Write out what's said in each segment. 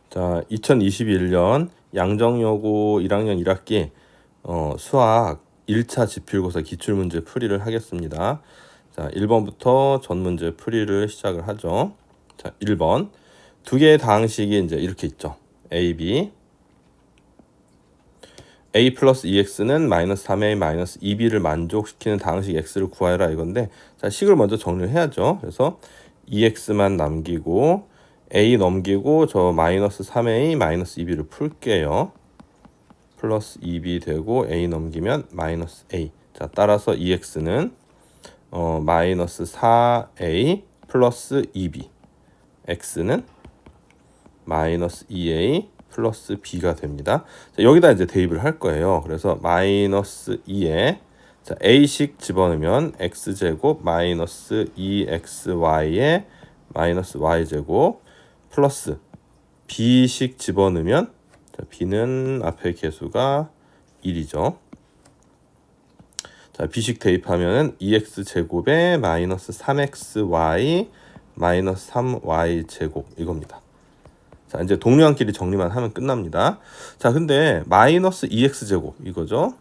자, 2021년 양정여고 1학년 1학기 수학 1차 지필고사 기출문제 풀이를 하겠습니다. 자, 1번부터 전문제 풀이를 시작을 하죠. 자, 1번. 두 개의 다항식이 이제 이렇게 있죠. a, b. a 플러스 2x는 마이너스 3a 마이너스 2b를 만족시키는 다항식 x를 구하여라 이건데, 자, 식을 먼저 정리를 해야죠. 그래서 2x만 남기고 a 넘기고 저 마이너스 3a 마이너스 2b를 풀게요. 플러스 2b 되고 a 넘기면 마이너스 a. 자, 따라서 2x는 마이너스 4a 플러스 2b, x는 마이너스 2a 플러스 b가 됩니다. 자, 여기다 이제 대입을 할 거예요. 그래서 마이너스 2에 자, a식 집어넣으면 x제곱 마이너스 2xy에 마이너스 y제곱 플러스 b식 집어넣으면 자, b는 앞에 개수가 1이죠. 자, b식 대입하면은 2x제곱에 마이너스 3xy 마이너스 3y제곱 이겁니다. 자, 이제 동류항끼리 정리만 하면 끝납니다. 자, 근데 마이너스 2x제곱 이거죠.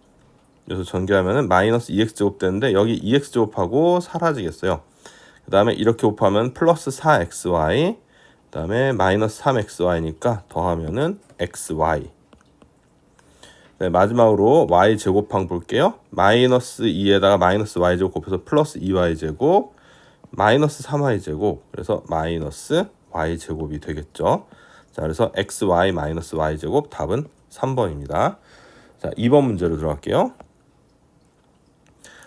그래서 전개하면은 마이너스 2x제곱 되는데 여기 2x제곱하고 사라지겠어요. 그 다음에 이렇게 곱하면 플러스 4xy, 그 다음에 마이너스 3xy니까 더하면은 xy. 네, 마지막으로 y제곱항 볼게요. 마이너스 2에다가 마이너스 y제곱 곱해서 플러스 2y제곱 마이너스 3y제곱, 그래서 마이너스 y제곱이 되겠죠. 자, 그래서 xy 마이너스 y제곱 답은 3번입니다. 자, 2번 문제로 들어갈게요.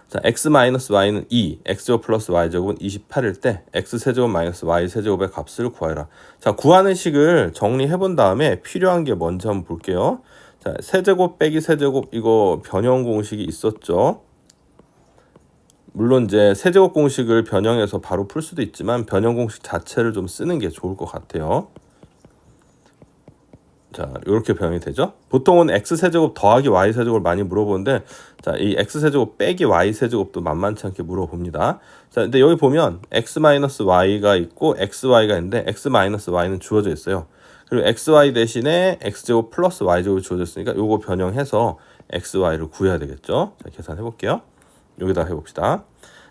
자, x 마이너스 y는 2, x제곱 플러스 y제곱은 28일 때 x세제곱 마이너스 y세제곱의 값을 구하라. 자, 구하는 식을 정리해 본 다음에 필요한 게 뭔지 한번 볼게요. 자, 세제곱 빼기 세제곱 이거 변형 공식이 있었죠. 물론 이제 세제곱 공식을 변형해서 바로 풀 수도 있지만 변형 공식 자체를 좀 쓰는 게 좋을 것 같아요. 자, 이렇게 변형이 되죠. 보통은 x세제곱 더하기 y세제곱을 많이 물어보는데, 자, 이 x세제곱 빼기 y세제곱도 만만치 않게 물어봅니다. 자, 근데 여기 보면 x-y가 있고 xy가 있는데 x-y는 주어져 있어요. 그리고 xy 대신에 x제곱 플러스 y제곱이 주어져 있으니까 요거 변형해서 xy를 구해야 되겠죠. 자, 계산해 볼게요. 여기다 해봅시다.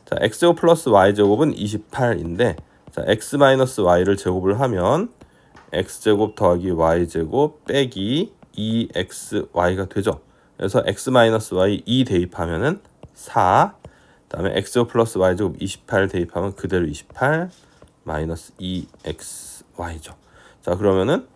자, x제곱 플러스 y제곱은 28인데, 자, x-y를 제곱을 하면 x제곱 더하기 y제곱 빼기 2xy가 되죠. 그래서 x-y 2 대입하면은 4, 그 다음에 x제곱 플러스 y제곱 28 대입하면 그대로 28 마이너스 2xy죠. 자, 그러면은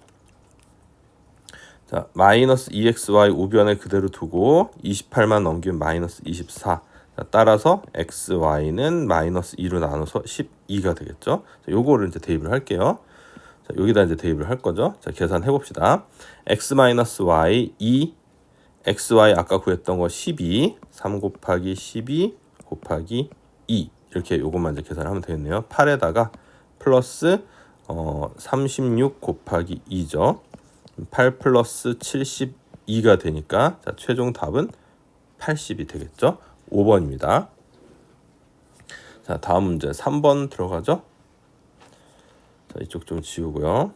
자, 마이너스 2xy 우변에 그대로 두고 28만 넘기면 마이너스 24. 자, 따라서 xy는 마이너스 2로 나눠서 12가 되겠죠. 자, 요거를 이제 대입을 할게요. 자, 여기다 이제 대입을 할 거죠. 자, 계산해 봅시다. x-y 2, xy 아까 구했던 거 12, 3 곱하기 12 곱하기 2 이렇게 요것만 이제 계산하면 되겠네요. 8에다가 플러스 36 곱하기 2죠. 8 플러스 72가 되니까 자, 최종 답은 80이 되겠죠. 5번입니다. 자, 다음 문제 3번 들어가죠. 자, 이쪽 좀 지우고요.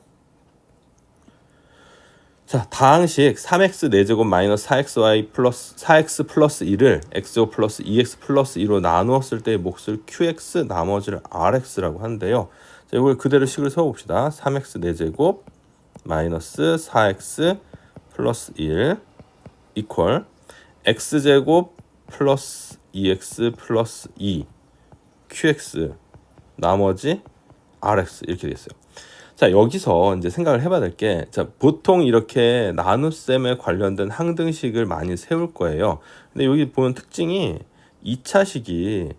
자, 다항식 3x 4제곱 마이너스 4xy 플러스 4x 플러스 1을 x제곱 플러스 2x 플러스 2로 나누었을 때의 몫을 qx 나머지를 rx라고 하는데요. 자, 이걸 그대로 식을 세워봅시다. 3x 4제곱 마이너스 4x 플러스 1 이퀄 x제곱 플러스 2x 플러스 2 qx 나머지 rx 이렇게 됐어요. 자, 여기서 이제 생각을 해봐야 될 게, 자, 보통 이렇게 나눗셈에 관련된 항등식을 많이 세울 거예요. 근데 여기 보면 특징이 2차식이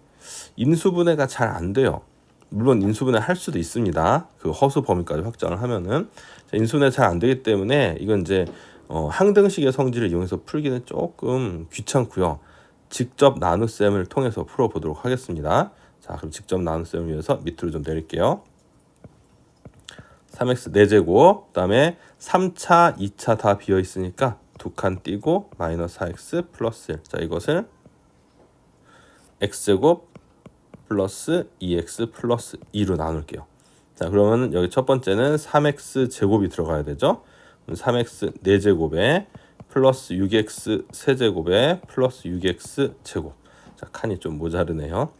인수분해가 잘 안 돼요. 물론 인수분해 할 수도 있습니다. 그 허수 범위까지 확장을 하면은. 자, 인수분해 잘 안 되기 때문에 이건 이제 항등식의 성질을 이용해서 풀기는 조금 귀찮고요. 직접 나눗셈을 통해서 풀어보도록 하겠습니다. 자, 그럼 직접 나눗셈을 위해서 밑으로 좀 내릴게요. 3x 4제곱, 그 다음에 3차, 2차 다 비어있으니까 두 칸 띄고 마이너스 4x 플러스 1. 자, 이것을 x제곱 플러스 2x 플러스 2로 나눌게요. 자, 그러면 여기 첫 번째는 3x 제곱이 들어가야 되죠. 3x 4제곱에 플러스 6x 세제곱에 플러스 6x 제곱. 자, 칸이 좀 모자르네요.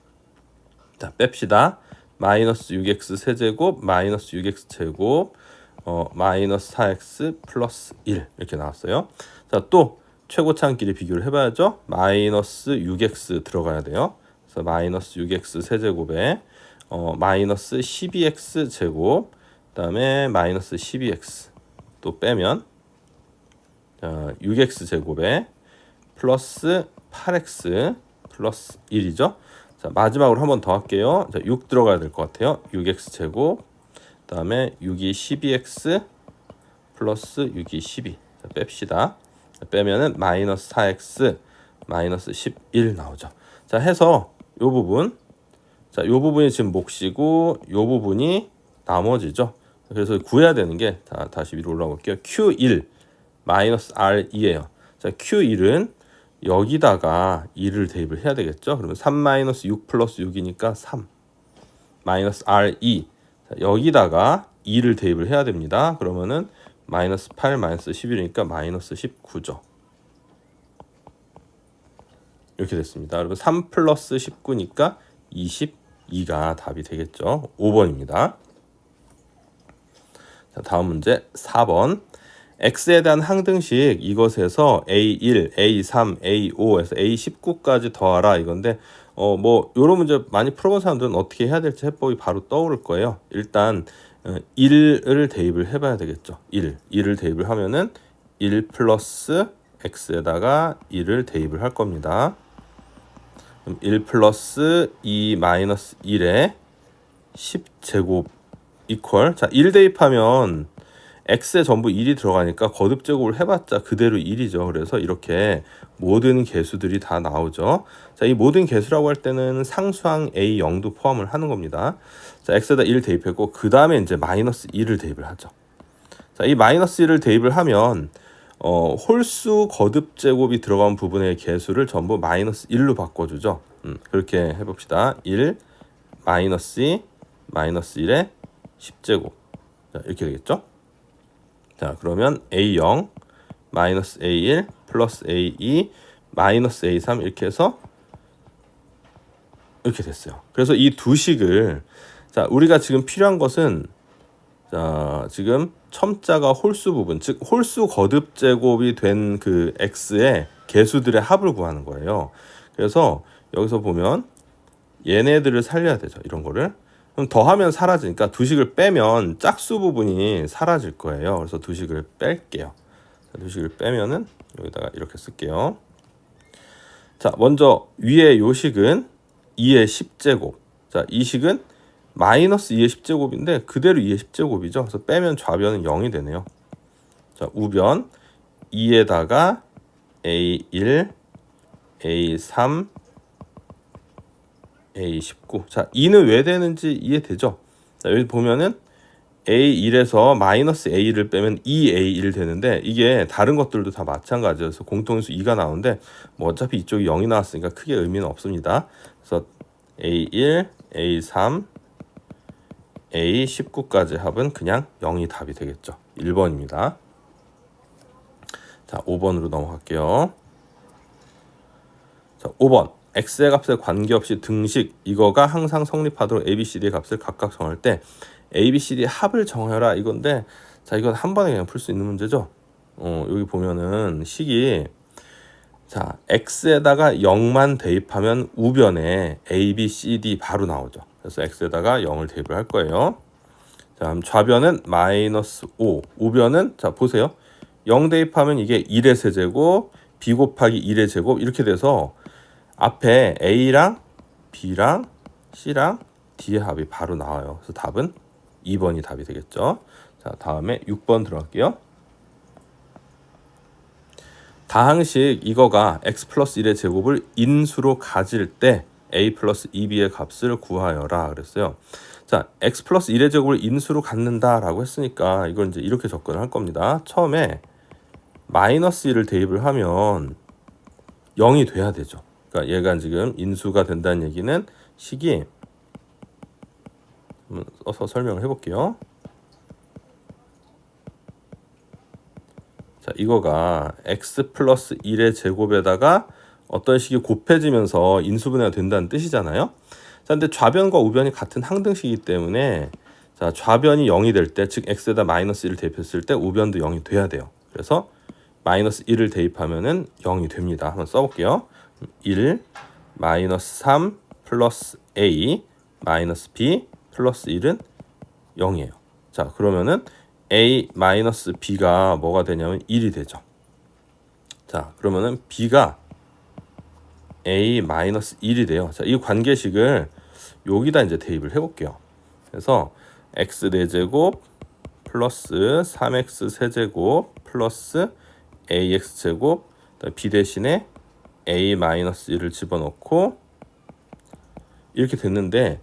자, 뺍시다. 마이너스 6x 세제곱 마이너스 6x 제곱 마이너스 4x 플러스 1 이렇게 나왔어요. 자, 또 최고차항끼리 비교를 해봐야죠. 마이너스 6x 들어가야 돼요. 그래서 마이너스 6x 세제곱에 마이너스 12x 제곱 그다음에 마이너스 12x 또 빼면 6x 제곱에 플러스 8x 플러스 1이죠. 자, 마지막으로 한 번 더 할게요. 자, 6 들어가야 될 것 같아요. 6x 제곱 그다음에 6이 12x 플러스 6이 12. 자, 뺍시다. 자, 빼면은 마이너스 4x 마이너스 11 나오죠. 자, 해서 요 부분, 자, 요 부분이 지금 몫이고 요 부분이 나머지죠. 그래서 구해야 되는 게 다시 위로 올라가 볼게요. Q1 마이너스 R2예요. 자, Q1은 여기다가 2를 대입을 해야 되겠죠. 그러면 3 마이너스 6 플러스 6이니까 3 마이너스 R2. 자, 여기다가 2를 대입을 해야 됩니다. 그러면은 마이너스 8 마이너스 11이니까 마이너스 19죠. 이렇게 됐습니다. 여러분 3 플러스 19니까 22가 답이 되겠죠. 5번입니다. 자, 다음 문제 4번. x에 대한 항등식 이것에서 a1, a3, a5에서 a19까지 더하라 이건데 뭐 이런 문제 많이 풀어본 사람들은 어떻게 해야 될지 해법이 바로 떠오를 거예요. 일단 1을 대입을 해봐야 되겠죠. 1을 대입을 하면은 1 플러스 x에다가 1을 대입을 할 겁니다. 그럼 1 플러스 2 마이너스 1에 10제곱 이퀄. 자, 1 대입하면 x에 전부 1이 들어가니까 거듭제곱을 해봤자 그대로 1이죠. 그래서 이렇게 모든 개수들이 다 나오죠. 자, 이 모든 개수라고 할 때는 상수항 a0도 포함을 하는 겁니다. 자, x에다 1 대입했고 그 다음에 이제 마이너스 1을 대입을 하죠. 자, 이 마이너스 1을 대입을 하면 홀수 거듭제곱이 들어간 부분의 개수를 전부 마이너스 1로 바꿔주죠. 그렇게 해봅시다. 1 마이너스 2 마이너스 1에 10제곱. 자, 이렇게 되겠죠. 자, 그러면 A0 마이너스 A1 플러스 A2 마이너스 A3 이렇게 해서 이렇게 됐어요. 그래서 이 두 식을 자, 우리가 지금 필요한 것은 자, 지금 첨자가 홀수 부분, 즉 홀수 거듭 제곱이 된 그 x의 개수들의 합을 구하는 거예요. 그래서 여기서 보면 얘네들을 살려야 되죠. 이런 거를. 그럼 더하면 사라지니까 두 식을 빼면 짝수 부분이 사라질 거예요. 그래서 두 식을 뺄게요. 두 식을 빼면은 여기다가 이렇게 쓸게요. 자, 먼저 위에 요 식은 2의 10제곱. 자, 이 식은 마이너스 2의 10제곱인데 그대로 2의 10제곱이죠. 그래서 빼면 좌변은 0이 되네요. 자, 우변 2에다가 A1, A3, A19. 자, 2는 왜 되는지 이해되죠? 자, 여기 보면은 A1에서 마이너스 A1을 빼면 2A1 되는데 이게 다른 것들도 다 마찬가지여서 공통인수 2가 나오는데 뭐 어차피 이쪽이 0이 나왔으니까 크게 의미는 없습니다. 그래서 A1, A3, A19까지 합은 그냥 0이 답이 되겠죠. 1번입니다. 자, 5번으로 넘어갈게요. 자, 5번. x의 값에 관계없이 등식 이거가 항상 성립하도록 ABCD의 값을 각각 정할 때 ABCD의 합을 정하라 이건데 자, 이건 한 번에 그냥 풀 수 있는 문제죠. 여기 보면은 식이 자, x에다가 0만 대입하면 우변에 ABCD 바로 나오죠. 그래서 x에다가 0을 대입을 할 거예요. 자, 좌변은 마이너스 5, 우변은 자, 보세요. 0 대입하면 이게 1의 세제곱, b 곱하기 1의 제곱 이렇게 돼서 앞에 A랑 B랑 C랑 D의 합이 바로 나와요. 그래서 답은 2번이 답이 되겠죠. 자, 다음에 6번 들어갈게요. 다항식 이거가 x 플러스 1의 제곱을 인수로 가질 때 a 플러스 2b의 값을 구하여라 그랬어요. 자, x 플러스 1의 제곱을 인수로 갖는다라고 했으니까 이걸 이제 이렇게 접근을 할 겁니다. 처음에 마이너스 1을 대입을 하면 0이 돼야 되죠. 그러니까 얘가 지금 인수가 된다는 얘기는 식이 한번 써서 설명을 해볼게요. 자, 이거가 x 플러스 1의 제곱에다가 어떤 식이 곱해지면서 인수분해가 된다는 뜻이잖아요. 자, 근데 좌변과 우변이 같은 항등식이기 때문에 자, 좌변이 0이 될 때, 즉 x에다 마이너스 1을 대입했을 때 우변도 0이 돼야 돼요. 그래서 마이너스 1을 대입하면은 0이 됩니다. 한번 써볼게요. 1 마이너스 3 플러스 a 마이너스 b 플러스 1은 0이에요. 자, 그러면은 a 마이너스 b가 뭐가 되냐면 1이 되죠. 자, 그러면은 b가 a 마이너스 1이 돼요. 자, 이 관계식을 여기다 이제 대입을 해볼게요. 그래서 x 4제곱 플러스 3x 세제곱 플러스 ax 제곱 b 대신에 a 마이너스 1을 집어넣고 이렇게 됐는데,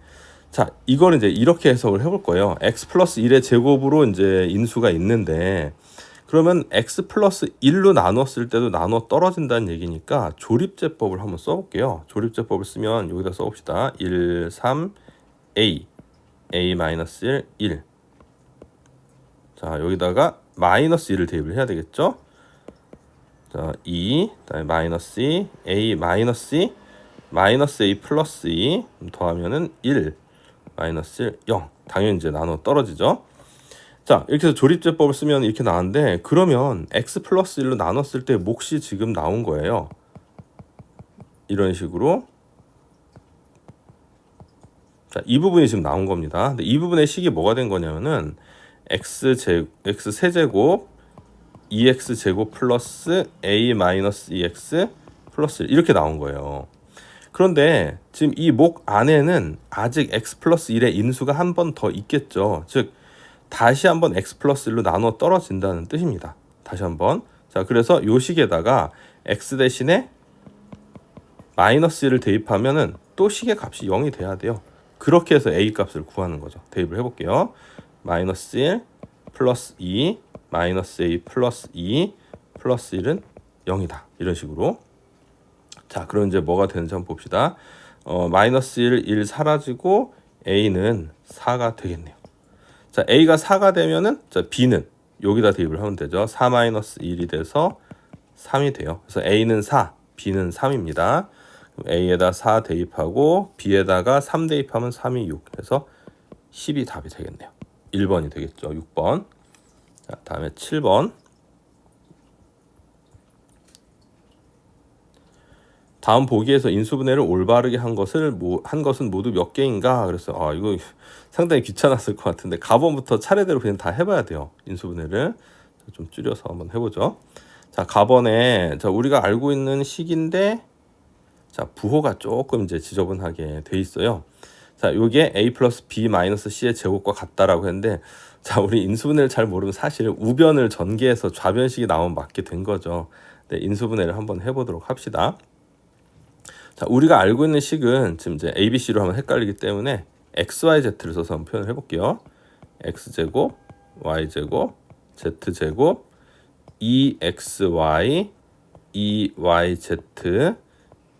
자, 이거는 이제 이렇게 해석을 해볼 거예요. x 플러스 1의 제곱으로 이제 인수가 있는데, 그러면 x 플러스 1로 나눴을 때도 나눠 떨어진다는 얘기니까 조립제법을 한번 써볼게요. 조립제법을 쓰면 여기다 써봅시다. 1, 3, a 마이너스 1, 1. 자, 여기다가 마이너스 1을 대입을 해야 되겠죠. 자, 2, 그다음에 마이너스 2, a 마이너스 2, 마이너스 a 플러스 2 더하면은 1, 마이너스 1, 0. 당연히 이제 나눠 떨어지죠. 자, 이렇게 해서 조립제법을 쓰면 이렇게 나왔는데, 그러면 x 플러스 1로 나눴을 때 몫이 지금 나온 거예요. 이런 식으로. 자, 이 부분이 지금 나온 겁니다. 근데 이 부분의 식이 뭐가 된 거냐면은 x 세제곱 2x 제곱 플러스 a 마이너스 2x 플러스 1 이렇게 나온 거예요. 그런데 지금 이 목 안에는 아직 x 플러스 1의 인수가 한 번 더 있겠죠. 즉 다시 한번 x 플러스 1로 나눠 떨어진다는 뜻입니다. 다시 한번. 자, 그래서 요 식에다가 x 대신에 마이너스 1을 대입하면은 또 식의 값이 0이 돼야 돼요. 그렇게 해서 a 값을 구하는 거죠. 대입을 해볼게요. 마이너스 1 플러스 2 마이너스 a 플러스 2 플러스 1은 0이다. 이런 식으로. 자, 그럼 이제 뭐가 되는지 한번 봅시다. 마이너스 1 사라지고 a는 4가 되겠네요. 자, a가 4가 되면은 자, b는 여기다 대입을 하면 되죠. 4 마이너스 1이 돼서 3이 돼요. 그래서 a는 4, b는 3입니다. a에다 4 대입하고 b에다가 3 대입하면 3이 6. 그래서 10이 답이 되겠네요. 1번이 되겠죠. 6번. 자, 다음에 7번. 다음 보기에서 인수분해를 올바르게 한 것은 모두 몇 개인가? 그래서 이거 상당히 귀찮았을 것 같은데 가번부터 차례대로 그냥 다 해봐야 돼요. 인수분해를 좀 줄여서 한번 해보죠. 자, 가번에 자, 우리가 알고 있는 식인데 자, 부호가 조금 이제 지저분하게 돼 있어요. 자, 요게 a 플러스 b 마이너스 c의 제곱과 같다라고 했는데, 자, 우리 인수분해를 잘 모르면 사실 우변을 전개해서 좌변식이 나오면 맞게 된 거죠. 네, 인수분해를 한번 해보도록 합시다. 자, 우리가 알고 있는 식은 지금 이제 a, b, c로 하면 헷갈리기 때문에 x, y, z를 써서 한번 표현을 해볼게요. x제곱, y제곱, z제곱, 2xy, 2yz,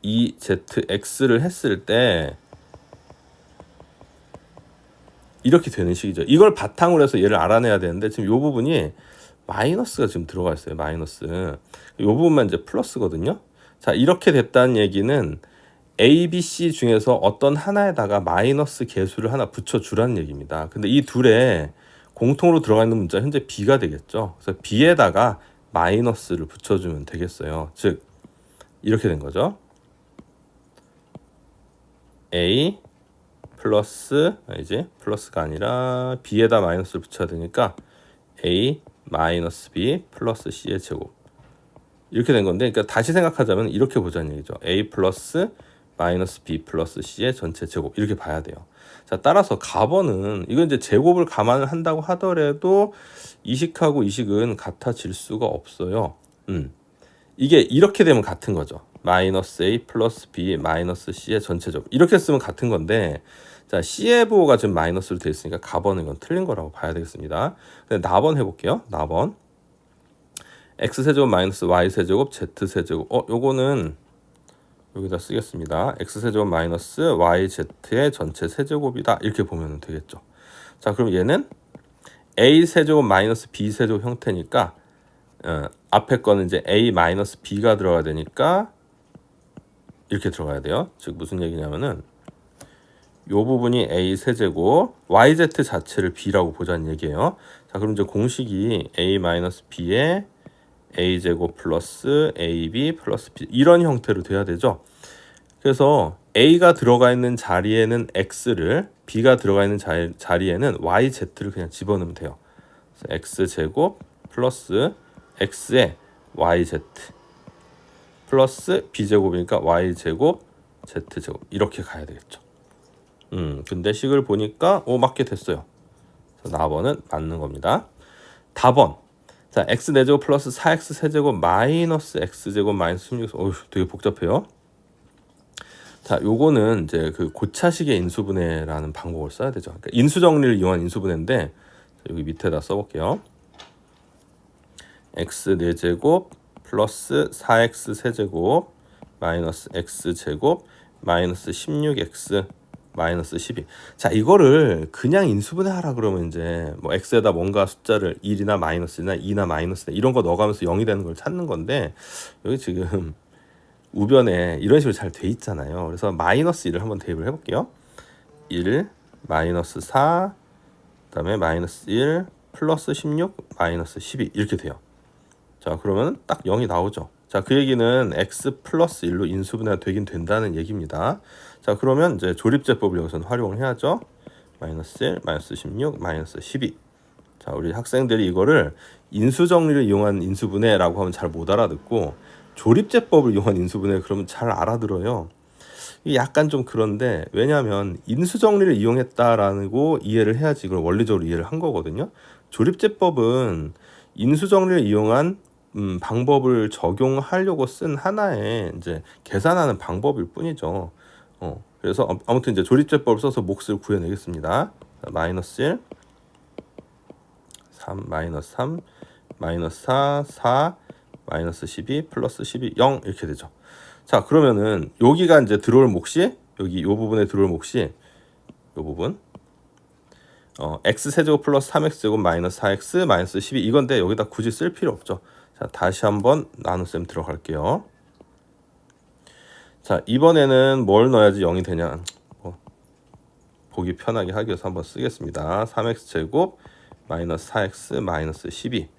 2zx를 했을 때 이렇게 되는 식이죠. 이걸 바탕으로 해서 얘를 알아내야 되는데 지금 이 부분이 마이너스가 지금 들어가 있어요. 마이너스. 이 부분만 이제 플러스거든요. 자, 이렇게 됐다는 얘기는 A, B, C 중에서 어떤 하나에다가 마이너스 개수를 하나 붙여주라는 얘기입니다. 근데 이 둘에 공통으로 들어가 있는 문자 현재 B가 되겠죠. 그래서 B에다가 마이너스를 붙여주면 되겠어요. 즉 이렇게 된 거죠. A 플러스 이제 플러스가 아니라 B에다 마이너스를 붙여야 되니까 A 마이너스 B 플러스 C의 제곱 이렇게 된 건데, 그러니까 다시 생각하자면 이렇게 보자는 얘기죠. A 플러스 마이너스 B 플러스 C의 전체 제곱 이렇게 봐야 돼요. 자, 따라서 가번은 이건 이제 제곱을 감안을 한다고 하더라도 이 식하고 이 식은 같아질 수가 없어요. 이게 이렇게 되면 같은 거죠. 마이너스 A 플러스 B 마이너스 C의 전체 제곱 이렇게 쓰면 같은 건데, 자, C의 부호가 지금 마이너스로 되어 있으니까 가번은 이건 틀린 거라고 봐야 되겠습니다. 근데 나번 해볼게요. 나번 x세제곱 마이너스 y세제곱 z세제곱 요거는 여기다 쓰겠습니다. x세제곱 마이너스 yz의 전체 세제곱이다 이렇게 보면 되겠죠. 자, 그럼 얘는 a 세제곱 마이너스 b 세제곱 형태니까 앞에 거는 이제 a 마이너스 b가 들어가야 되니까 이렇게 들어가야 돼요. 즉 무슨 얘기냐면은 요 부분이 a 세제곱 yz 자체를 b라고 보자는 얘기예요. 자, 그럼 이제 공식이 a 마이너스 b에 a 제곱 플러스 ab 플러스 b 이런 형태로 돼야 되죠. 그래서 a가 들어가 있는 자리에는 x를, b가 들어가 있는 자리에는 yz를 그냥 집어넣으면 돼요. 그래서 x 제곱 플러스 x에 yz 플러스 b 제곱이니까 y 제곱 z 제곱 이렇게 가야 되겠죠. 근데 식을 보니까 맞게 됐어요. 그래서 나번은 맞는 겁니다. 답번. 자, x 4제곱 플러스 4x 세제곱 마이너스 x 제곱 마이너스 16. 되게 복잡해요. 자, 요거는 이제 그 고차식의 인수분해라는 방법을 써야 되죠. 그러니까 인수 정리를 이용한 인수분해인데 여기 밑에다 써볼게요. x 4제곱 플러스 4x 세제곱 마이너스 x 제곱 마이너스 16x 마이너스 12. 자, 이거를 그냥 인수분해 하라 그러면 이제 뭐 x에다 뭔가 숫자를 1이나 마이너스나 2나 마이너스나 이런 거 넣어가면서 0이 되는 걸 찾는 건데 여기 지금 우변에 이런 식으로 잘 돼 있잖아요. 그래서 마이너스 1을 한번 대입을 해볼게요. 1 마이너스 4 그다음에 마이너스 1 플러스 16 마이너스 12 이렇게 돼요. 자, 그러면 딱 0이 나오죠. 자, 그 얘기는 x 플러스 1로 인수분해가 되긴 된다는 얘기입니다. 자, 그러면 이제 조립제법을 여기서는 활용을 해야죠. 마이너스 1, 마이너스 16, 마이너스 12. 자, 우리 학생들이 이거를 인수정리를 이용한 인수분해라고 하면 잘 못 알아듣고 조립제법을 이용한 인수분해 그러면 잘 알아들어요. 이게 약간 좀 그런데 왜냐하면 인수정리를 이용했다라고 이해를 해야지 이걸 원리적으로 이해를 한 거거든요. 조립제법은 인수정리를 이용한 방법을 적용하려고 쓴 하나의 이제 계산하는 방법일 뿐이죠. 그래서 아무튼 이제 조립제법을 써서 몫을 구해내겠습니다. 마이너스 1, 3, 마이너스 3, 마이너스 4, 4, 마이너스 12, 플러스 12, 0 이렇게 되죠. 자, 그러면은 여기가 이제 들어올 몫이 여기 요 부분에 들어올 몫이 요 부분 x 세제곱 플러스 3x 제곱 마이너스 4x 마이너스 12 이건데 여기다 굳이 쓸 필요 없죠. 자, 다시 한번 나눗셈 들어갈게요. 자, 이번에는 뭘 넣어야지 0이 되냐 보기 편하게 하기 위해서 한번 쓰겠습니다. 3x 제곱 마이너스 4x 마이너스 12.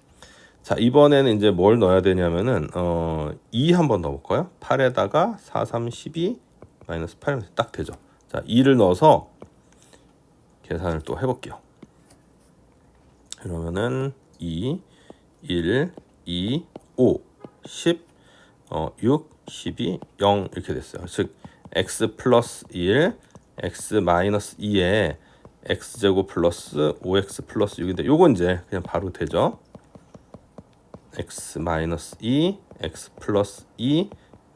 자, 이번에는 이제 뭘 넣어야 되냐면은 2 한번 넣어볼까요? 8에다가 4, 3, 12 마이너스 8 딱 되죠. 자, 2를 넣어서 계산을 또 해볼게요. 그러면은 2, 1, 2, 5, 10, 6, 12, 0 이렇게 됐어요. 즉 x 플러스 1, x 마이너스 2에 x 제곱 플러스 5x 플러스 6인데 요건 이제 그냥 바로 되죠. x 마이너스 2, x 플러스 2,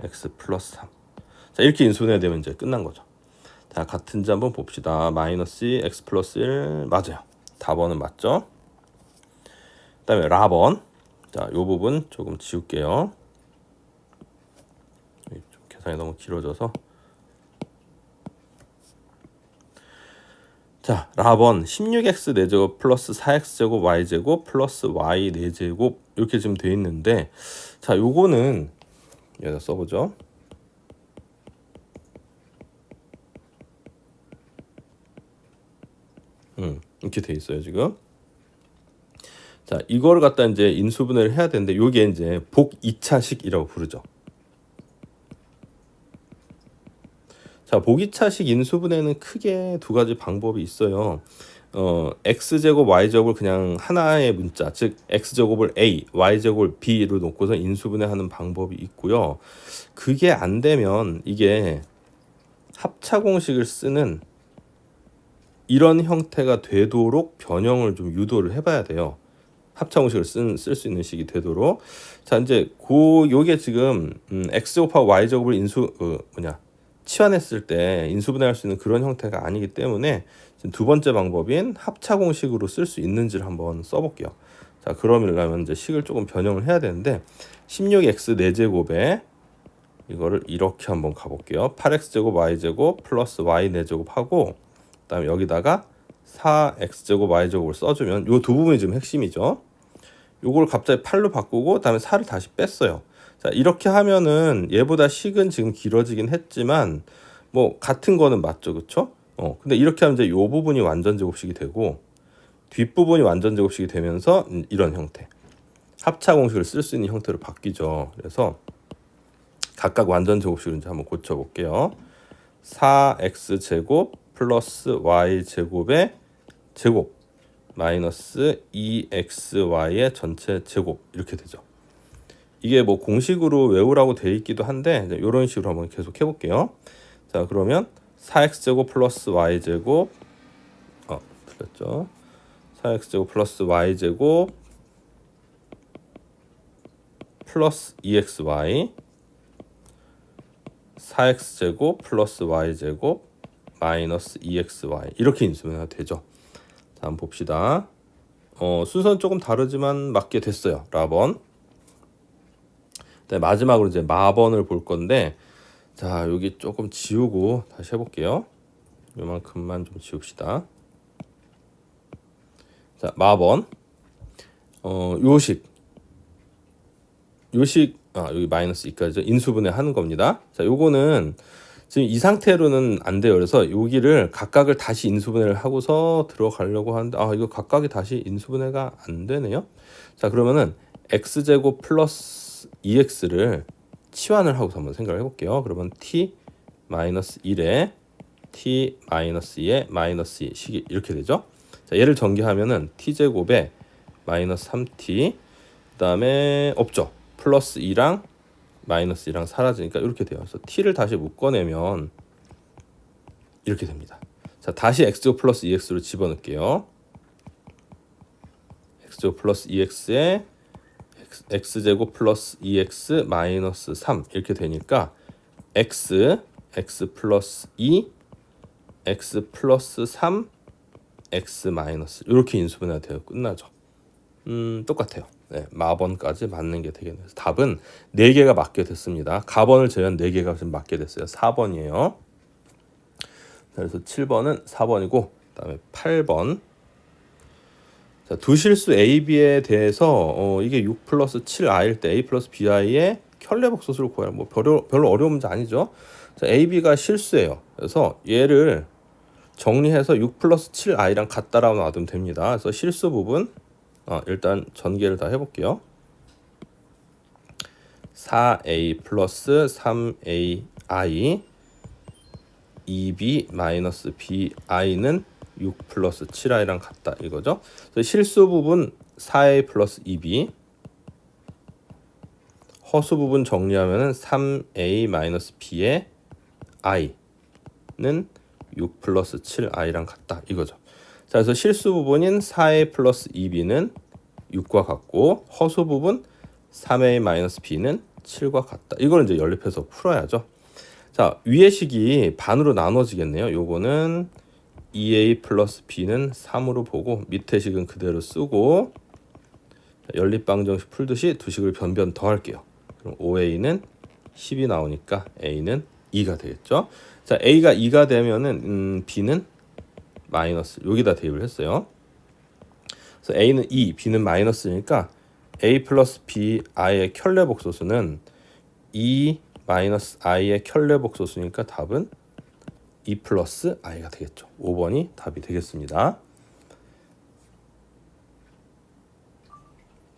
x 플러스 3. 자, 이렇게 인수분해 되면 이제 끝난 거죠. 자, 같은지 한번 봅시다. 마이너스 2, x 플러스 1 맞아요. 답번은 맞죠? 그다음에 라번. 자, 요 부분 조금 지울게요. 좀 계산이 너무 길어져서. 자, 라번 16x 4제곱 플러스 4x 제곱 y 제곱 플러스 y 4제곱 이렇게 지금 돼 있는데 자, 요거는 여기다 써보죠. 이렇게 돼 있어요 지금. 자, 이거를 갖다 이제 인수분해를 해야 되는데 요게 이제 복 2차식이라고 부르죠. 자, 복 2차식 인수분해는 크게 두 가지 방법이 있어요. x제곱 y제곱을 그냥 하나의 문자, 즉 x제곱을 a, y제곱을 b로 놓고서 인수분해하는 방법이 있고요. 그게 안 되면 이게 합차공식을 쓰는 이런 형태가 되도록 변형을 좀 유도를 해봐야 돼요. 합차공식을 쓸 수 있는 식이 되도록. 자, 이제 요게 지금 x제곱하고 y제곱을 치환했을 때 인수분해할 수 있는 그런 형태가 아니기 때문에 두 번째 방법인 합차공식으로 쓸 수 있는지를 한번 써볼게요. 자, 그러려면 이제 식을 조금 변형을 해야 되는데 16x 4제곱에 이거를 이렇게 한번 가볼게요. 8x 제곱 y제곱 플러스 y 4제곱 하고 그다음에 여기다가 4x제곱 y제곱을 써주면 요 두 부분이 지금 핵심이죠. 요걸 갑자기 8로 바꾸고 그다음에 4를 다시 뺐어요. 자, 이렇게 하면은 얘보다 식은 지금 길어지긴 했지만 뭐 같은 거는 맞죠, 그쵸? 근데 이렇게 하면 이제 요 부분이 완전 제곱식이 되고 뒷부분이 완전 제곱식이 되면서 이런 형태, 합차 공식을 쓸 수 있는 형태로 바뀌죠. 그래서 각각 완전 제곱식을 이제 한번 고쳐볼게요. 4x제곱 플러스 y제곱의 제곱 마이너스 2xy의 전체 제곱 이렇게 되죠. 이게 뭐 공식으로 외우라고 돼 있기도 한데 이런 식으로 한번 계속 해볼게요. 자, 그러면 4x제곱 플러스 y제곱 틀렸죠. 4x제곱 플러스 y제곱 플러스 2xy 4x제곱 플러스 y제곱 마이너스 2xy 이렇게 인수분해가 되죠. 자, 한번 봅시다. 순서는 조금 다르지만 맞게 됐어요. 라번. 네, 마지막으로 이제 마번을 볼 건데, 자, 여기 조금 지우고 다시 해볼게요. 요만큼만 좀 지웁시다. 자, 마번. 요식 여기 마이너스 2까지 인수분해 하는 겁니다. 자, 요거는 지금 이 상태로는 안 돼요. 그래서 여기를 각각을 다시 인수분해를 하고서 들어가려고 하는데 이거 각각이 다시 인수분해가 안 되네요. 자, 그러면은 x제곱 플러스 2x를 치환을 하고서 한번 생각을 해볼게요. 그러면 t 마이너스 1에 t 마이너스 2에 마이너스 2 식이 이렇게 되죠. 자, 얘를 전개하면은 t제곱에 마이너스 3t 그다음에 없죠. 플러스 2랑 마이너스 2랑 사라지니까 이렇게 돼요. 그래서 t를 다시 묶어내면 이렇게 됩니다. 자, 다시 x제곱 플러스 2x로 집어넣을게요. x제곱 플러스 2x에 x제곱 플러스 2x 마이너스 3 이렇게 되니까 x 플러스 2 x 플러스 3 x 마이너스 이렇게 인수분해가 되어 끝나죠. 똑같아요. 네, 마번까지 맞는 게 되겠네요. 답은 4개가 맞게 됐습니다. 가번을 제외한 4개가 지금 맞게 됐어요. 4번이에요. 그래서 7번은 4번이고 그다음에 8번. 자, 두 실수 A, B에 대해서 이게 6 플러스 7i일 때 A 플러스 BI의 켤레복소수를 구해라. 뭐 별로 어려운 문제 아니죠. 자, A, B가 실수예요. 그래서 얘를 정리해서 6 플러스 7i랑 같다라고 놔두면 됩니다. 그래서 실수 부분 일단 전개를 다 해볼게요. 4a 플러스 3ai 2b 마이너스 bi는 6 플러스 7i랑 같다 이거죠. 그래서 실수 부분 4a 플러스 2b 허수 부분 정리하면은 3a 마이너스 b의 i는 6 플러스 7i랑 같다 이거죠. 자, 그래서 실수 부분인 4a 플러스 2b는 6과 같고 허수 부분 3a 마이너스 b는 7과 같다. 이걸 이제 연립해서 풀어야죠. 자, 위의 식이 반으로 나눠지겠네요. 요거는 2a 플러스 b는 3으로 보고 밑에 식은 그대로 쓰고 연립방정식 풀듯이 두 식을 변변 더 할게요. 그럼 5a는 10이 나오니까 a는 2가 되겠죠. 자, a가 2가 되면은 b는 마이너스 여기다 대입을 했어요. 그래서 a는 2, b는 마이너스니까 a 플러스 bi의 켤레복소수는 2 마이너스 i의 켤레복소수니까 답은 2 플러스 i가 되겠죠. 5번이 답이 되겠습니다.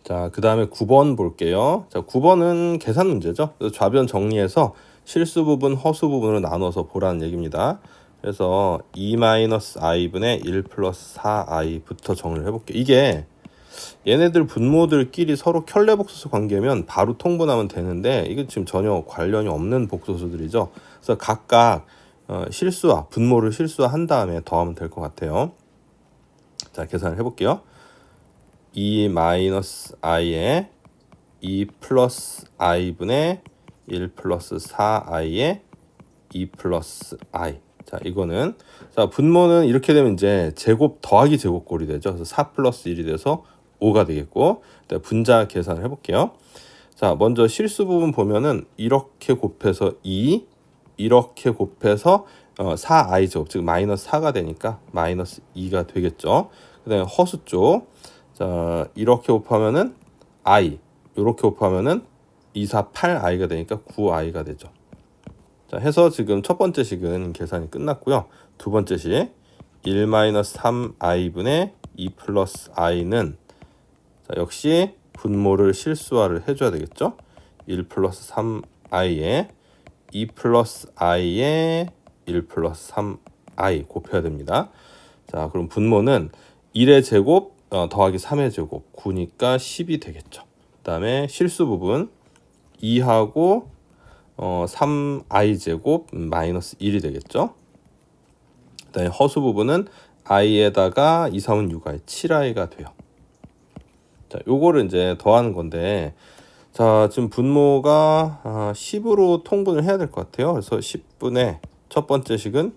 자, 그 다음에 9번 볼게요. 자, 9번은 계산 문제죠. 그래서 좌변 정리해서 실수 부분, 허수 부분으로 나눠서 보라는 얘기입니다. 그래서 2-i분의 1 플러스 4i부터 정리를 해볼게요. 이게 얘네들 분모들끼리 서로 켤레복소수 관계면 바로 통분하면 되는데 이게 지금 전혀 관련이 없는 복소수들이죠. 그래서 각각 실수와 분모를 실수한 다음에 더하면 될 것 같아요. 자, 계산을 해볼게요. 2-i에 2 플러스 i분의 1 플러스 4i의 2 플러스 i. 자, 이거는 자, 분모는 이렇게 되면 이제 제곱 더하기 제곱꼴이 되죠. 그래서 4 플러스 1이 돼서 5가 되겠고, 분자 계산을 해볼게요. 자, 먼저 실수 부분 보면은 이렇게 곱해서 2, 이렇게 곱해서 4i 제곱, 즉 마이너스 4가 되니까 마이너스 2가 되겠죠. 그 다음에 허수 쪽, 자 이렇게 곱하면은 i, 이렇게 곱하면은 2, 4, 8i가 되니까 9i가 되죠. 자 해서 지금 첫 번째 식은 계산이 끝났고요. 두 번째 식 1-3i분의 2 플러스 i는 자, 역시 분모를 실수화를 해줘야 되겠죠. 1 플러스 3i에 2 플러스 i에 1 플러스 3i 곱해야 됩니다. 자 그럼 분모는 1의 제곱 더하기 3의 제곱 9니까 10이 되겠죠. 그 다음에 실수 부분 2하고 3i 제곱 마이너스 1이 되겠죠. 그 다음에 허수 부분은 i에다가 2, 3은 6i 7i가 돼요. 자 요거를 이제 더하는 건데, 자 지금 분모가 10으로 통분을 해야 될 것 같아요. 그래서 10분의 첫 번째 식은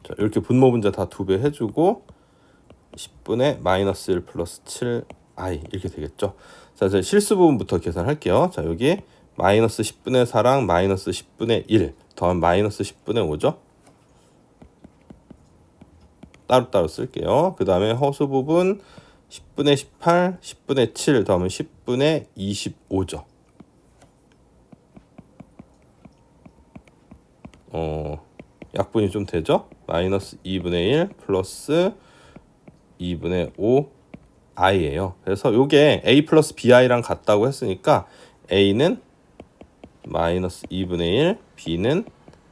자, 이렇게 분모 분자 다 2배 해주고 10분의 마이너스 1 플러스 7i 이렇게 되겠죠. 자 이제 실수 부분부터 계산할게요. 자 여기 마이너스 10분의 4랑 마이너스 10분의 1 더하면 마이너스 10분의 5죠. 따로따로 쓸게요. 그 다음에 허수 부분 10분의 18, 10분의 7 더하면 10분의 25죠. 약분이 좀 되죠? 마이너스 2분의 1 플러스 2분의 5 i예요. 그래서 요게 a 플러스 bi랑 같다고 했으니까 a는 마이너스 2분의 1, b는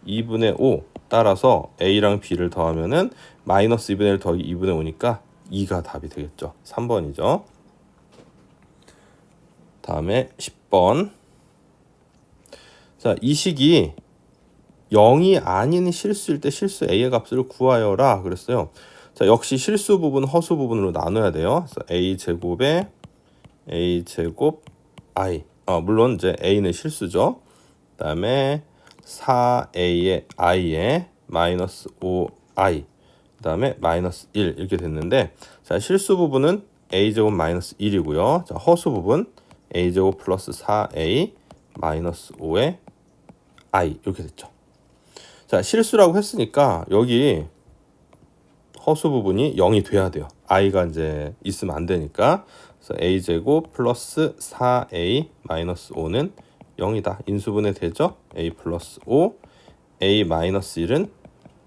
2분의 5 따라서 a랑 b를 더하면은 마이너스 2분의 1 더하기 2분의 5니까 2가 답이 되겠죠. 3번이죠. 다음에 10번. 자, 이 식이 0이 아닌 실수일 때 실수 a의 값을 구하여라 그랬어요. 자, 역시 실수 부분, 허수 부분으로 나눠야 돼요. 그래서 a 제곱에 a 제곱 i. 물론 이제 a는 실수죠. 그다음에 4a의 i에 마이너스 5i. 그다음에 마이너스 1 이렇게 됐는데, 자, 실수 부분은 a 제곱 마이너스 1이고요. 자, 허수 부분 a 제곱 플러스 4a 마이너스 5의 i 이렇게 됐죠. 자, 실수라고 했으니까 여기 허수 부분이 0이 돼야 돼요. i가 이제 있으면 안 되니까. 그래서 a 제곱 플러스 4a 마이너스 5는 0이다. 인수분해 되죠? a 플러스 5, a 마이너스 1은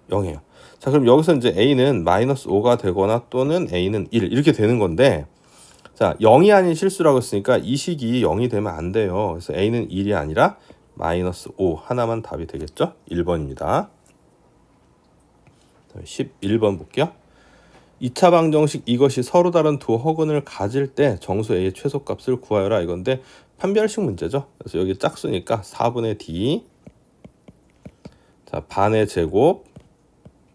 0이에요. 자, 그럼 여기서 이제 a는 마이너스 5가 되거나 또는 a는 1 이렇게 되는 건데, 자, 0이 아닌 실수라고 했으니까 이 식이 0이 되면 안 돼요. 그래서 a는 1이 아니라 마이너스 5 하나만 답이 되겠죠? 1번입니다. 11번 볼게요. 2차 방정식 이것이 서로 다른 두 허근을 가질 때 정수 a의 최소값을 구하여라 이건데 판별식 문제죠. 그래서 여기 짝수니까 4분의 d, 자 반의 제곱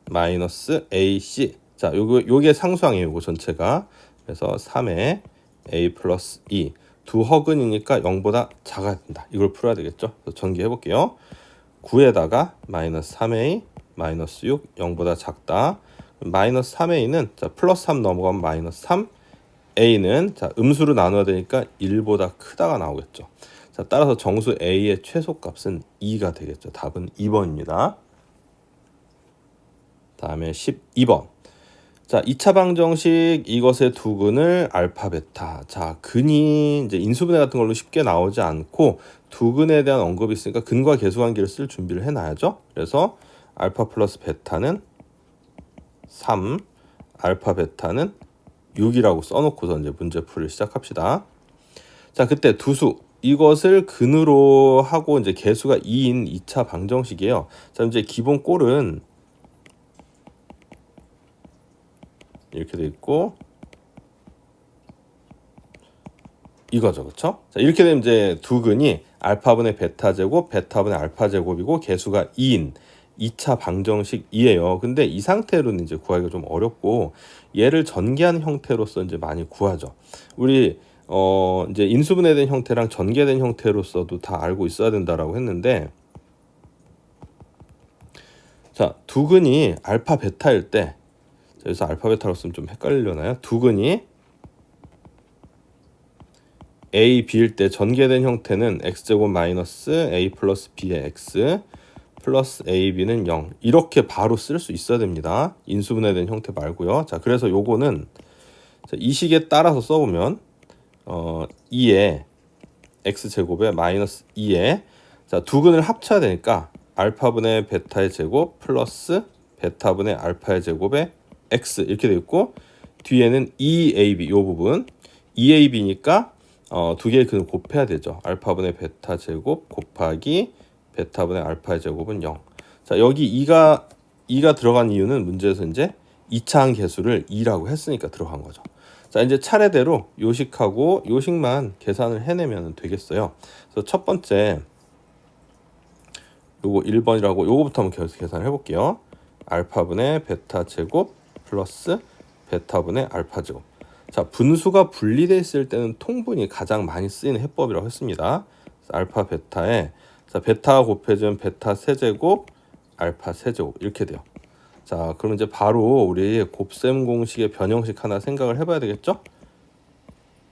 마이너스 ac. 자 요게 상수항이에요. 요거 전체가. 그래서 3의 a 플러스 2. 두 허근이니까 0보다 작아야 된다. 이걸 풀어야 되겠죠. 그래서 전개해 볼게요. 9에다가 마이너스 3a 마이너스 6 0보다 작다. 마이너스 3a는 자 플러스 3 넘어가면 마이너스 3, a는 자 음수로 나눠야 되니까 1보다 크다가 나오겠죠. 자 따라서 정수 a의 최소값은 2가 되겠죠. 답은 2번입니다. 다음에 12번. 자, 2차 방정식 이것의 두 근을 알파 베타. 자, 근이 이제 인수분해 같은 걸로 쉽게 나오지 않고 두 근에 대한 언급이 있으니까 근과 계수관계를 쓸 준비를 해놔야죠. 그래서 알파 플러스 베타는 3, 알파 베타는 6이라고 써놓고서 이제 문제풀이를 시작합시다. 자, 그때 두수 이것을 근으로 하고 이제 계수가 2인 2차 방정식이에요. 자, 이제 기본 꼴은 이렇게 돼 있고 이거죠, 그렇죠? 자, 이렇게 되면 이제 두 근이 알파분의 베타 제곱, 베타분의 알파 제곱이고 계수가 2인 2차 방정식이에요. 근데 이 상태로는 이제 구하기가 좀 어렵고 얘를 전개하는 형태로서 이제 많이 구하죠. 우리 이제 인수분해된 형태랑 전개된 형태로서도 다 알고 있어야 된다라고 했는데, 자, 두 근이 알파 베타일 때, 그래서 알파 베타로 쓰면 좀 헷갈리려나요? 두 근이 a, b일 때 전개된 형태는 x제곱 마이너스 a 플러스 b의 x 플러스 AB는 0 이렇게 바로 쓸 수 있어야 됩니다. 인수분해된 형태 말고요. 자, 그래서 요거는 이 식에 따라서 써보면 2에 x제곱에 마이너스 2에 자, 두 근을 합쳐야 되니까 알파분의 베타의 제곱 플러스 베타분의 알파의 제곱에 x 이렇게 되어 있고 뒤에는 2ab 요 부분 2ab니까 두 개의 근을 곱해야 되죠. 알파분의 베타 제곱 곱하기 베타분의 알파의 제곱은 0. 자, 여기 2가 들어간 이유는 문제에서 이제 2차항 계수를 2라고 했으니까 들어간 거죠. 자, 이제 차례대로 요식하고 요식만 계산을 해내면 되겠어요. 그래서 첫 번째 요거 1번이라고 요거부터 한번 계산을 해볼게요. 알파분의 베타 제곱 플러스 베타분의 알파 제곱. 자, 분수가 분리되어 있을 때는 통분이 가장 많이 쓰이는 해법이라고 했습니다. 알파 베타에 자, 베타 곱해주면 베타 세제곱 알파 세제곱 이렇게 돼요. 자, 그럼 이제 바로 우리 곱셈 공식의 변형식 하나 생각을 해봐야 되겠죠?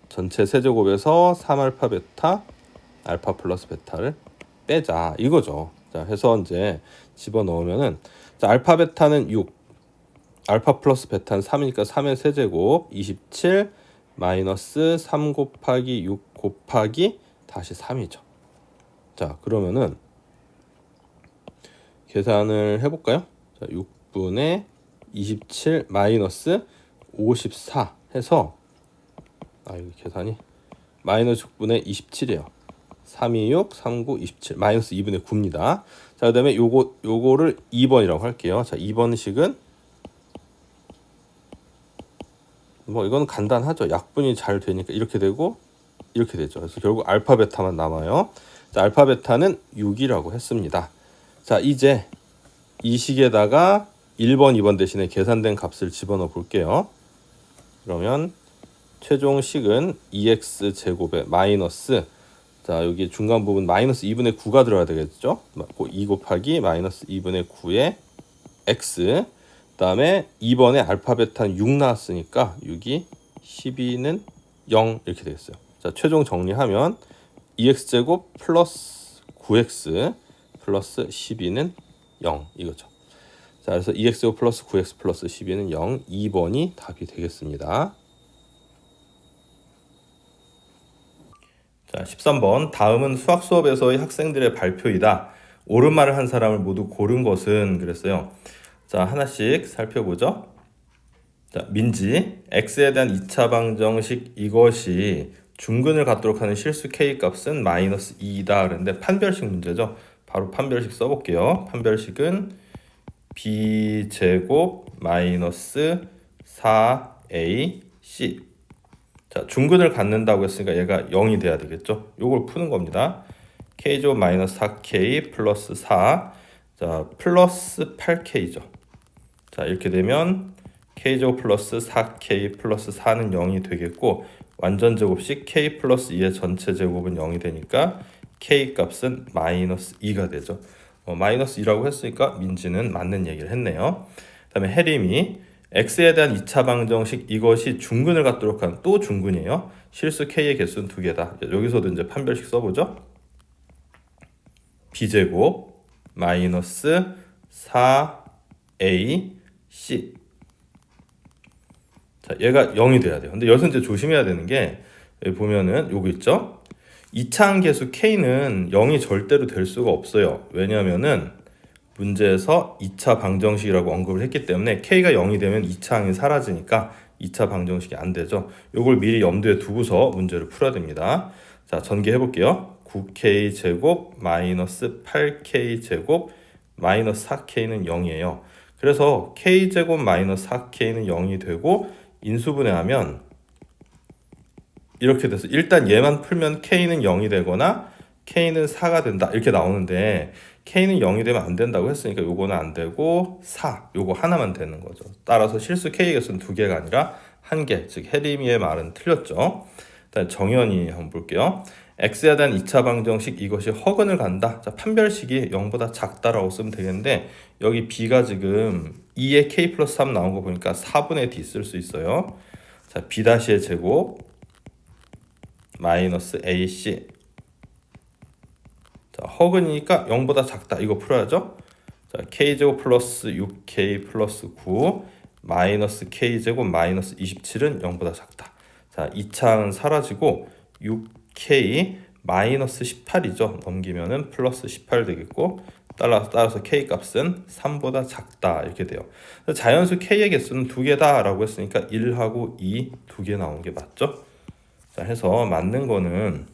전체 세제곱에서 3알파 베타 알파 플러스 베타를 빼자 이거죠. 자, 해서 이제 집어넣으면은 자, 알파 베타는 6 알파 플러스 베타는 3이니까 3의 세제곱 27 마이너스 3 곱하기 6 곱하기 다시 3이죠. 자, 그러면은 계산을 해볼까요? 자, 6분의 27 마이너스 54 해서 이거 계산이 마이너스 6분의 27이에요. 326, 39, 27 마이너스 2분의 9입니다. 자, 그 다음에 요거를 2번이라고 할게요. 자, 2번식은 뭐 이건 간단하죠. 약분이 잘 되니까 이렇게 되고 이렇게 되죠. 그래서 결국 알파 베타만 남아요. 자, 알파 베타는 6이라고 했습니다. 자, 이제 이 식에다가 1번, 2번 대신에 계산된 값을 집어넣어 볼게요. 그러면 최종 식은 2x 제곱에 마이너스 자, 여기 중간 부분 마이너스 2분의 9가 들어야 되겠죠? 2 곱하기 마이너스 2분의 9의 x 그 다음에 2번에 알파 베타는 6 나왔으니까 6이 12는 0 이렇게 되겠어요. 자, 최종 정리하면 2x제곱 플러스 9x 플러스 12는 0 이거죠. 자, 그래서 2x제곱 플러스 9x 플러스 12는 0 2번이 답이 되겠습니다. 자, 13번 다음은 수학 수업에서의 학생들의 발표이다. 옳은 말을 한 사람을 모두 고른 것은 그랬어요. 자, 하나씩 살펴보죠. 자, 민지 x에 대한 2차 방정식 이것이 중근을 갖도록 하는 실수 k 값은 마이너스 2이다. 그런데 판별식 문제죠. 바로 판별식 써볼게요. 판별식은 b제곱 마이너스 4ac 자, 중근을 갖는다고 했으니까 얘가 0이 돼야 되겠죠. 요걸 푸는 겁니다. k제곱 마이너스 4k 플러스 4 자, 플러스 8k죠. 자, 이렇게 되면 k제곱 플러스 4k 플러스 4는 0이 되겠고 완전 제곱식 k 플러스 2의 전체 제곱은 0이 되니까 k 값은 마이너스 2가 되죠. 마이너스 2라고 했으니까 민지는 맞는 얘기를 했네요. 그 다음에 혜림이 x에 대한 2차 방정식 이것이 중근을 갖도록 한 또 중근이에요. 실수 k의 개수는 2개다. 여기서도 이제 판별식 써보죠. b제곱 마이너스 4ac 자, 얘가 0이 돼야 돼요. 근데 여기서 이제 조심해야 되는 게 여기 보면은 요거 있죠. 2차항 계수 k는 0이 절대로 될 수가 없어요. 왜냐면은 문제에서 2차 방정식이라고 언급을 했기 때문에 k가 0이 되면 2차항이 사라지니까 2차 방정식이 안 되죠. 요걸 미리 염두에 두고서 문제를 풀어야 됩니다. 자, 전개해 볼게요. 9k 제곱 마이너스 8k 제곱 마이너스 4k는 0이에요. 그래서 k 제곱 마이너스 4k는 0이 되고 인수분해하면 이렇게 돼서 일단 얘만 풀면 k는 0이 되거나 k는 4가 된다 이렇게 나오는데 k는 0이 되면 안 된다고 했으니까 요거는 안 되고 4 요거 하나만 되는 거죠. 따라서 실수 k의 개수는 2개가 아니라 1개 즉 혜림이의 말은 틀렸죠. 일단 정연이 한번 볼게요. x에 대한 2차 방정식 이것이 허근을 간다. 자, 판별식이 0보다 작다라고 쓰면 되겠는데 여기 b가 지금 2에 k 플러스 3 나온 거 보니까 4분의 d 쓸 수 있어요. 자, b-의 제곱 마이너스 ac 자, 허근이니까 0보다 작다. 이거 풀어야죠. 자, k제곱 플러스 6k 플러스 9 마이너스 k제곱 마이너스 27은 0보다 작다. 자, 2차항은 사라지고 6k 마이너스 18이죠. 넘기면은 플러스 18 되겠고 따라서 k 값은 3보다 작다 이렇게 돼요. 자연수 k의 개수는 2개다 라고 했으니까 1하고 2 두 개 나온 게 맞죠? 자, 해서 맞는 거는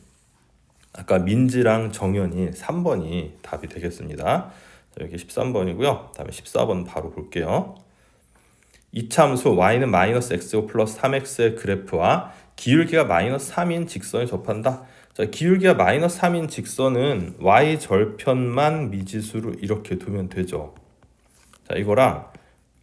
아까 민지랑 정연이 3번이 답이 되겠습니다. 자, 여기 13번이고요. 다음에 14번 바로 볼게요. 이차함수 y는 마이너스 x고 플러스 3x의 그래프와 기울기가 마이너스 3인 직선에 접한다. 자, 기울기가 마이너스 3인 직선은 y 절편만 미지수로 이렇게 두면 되죠. 자, 이거랑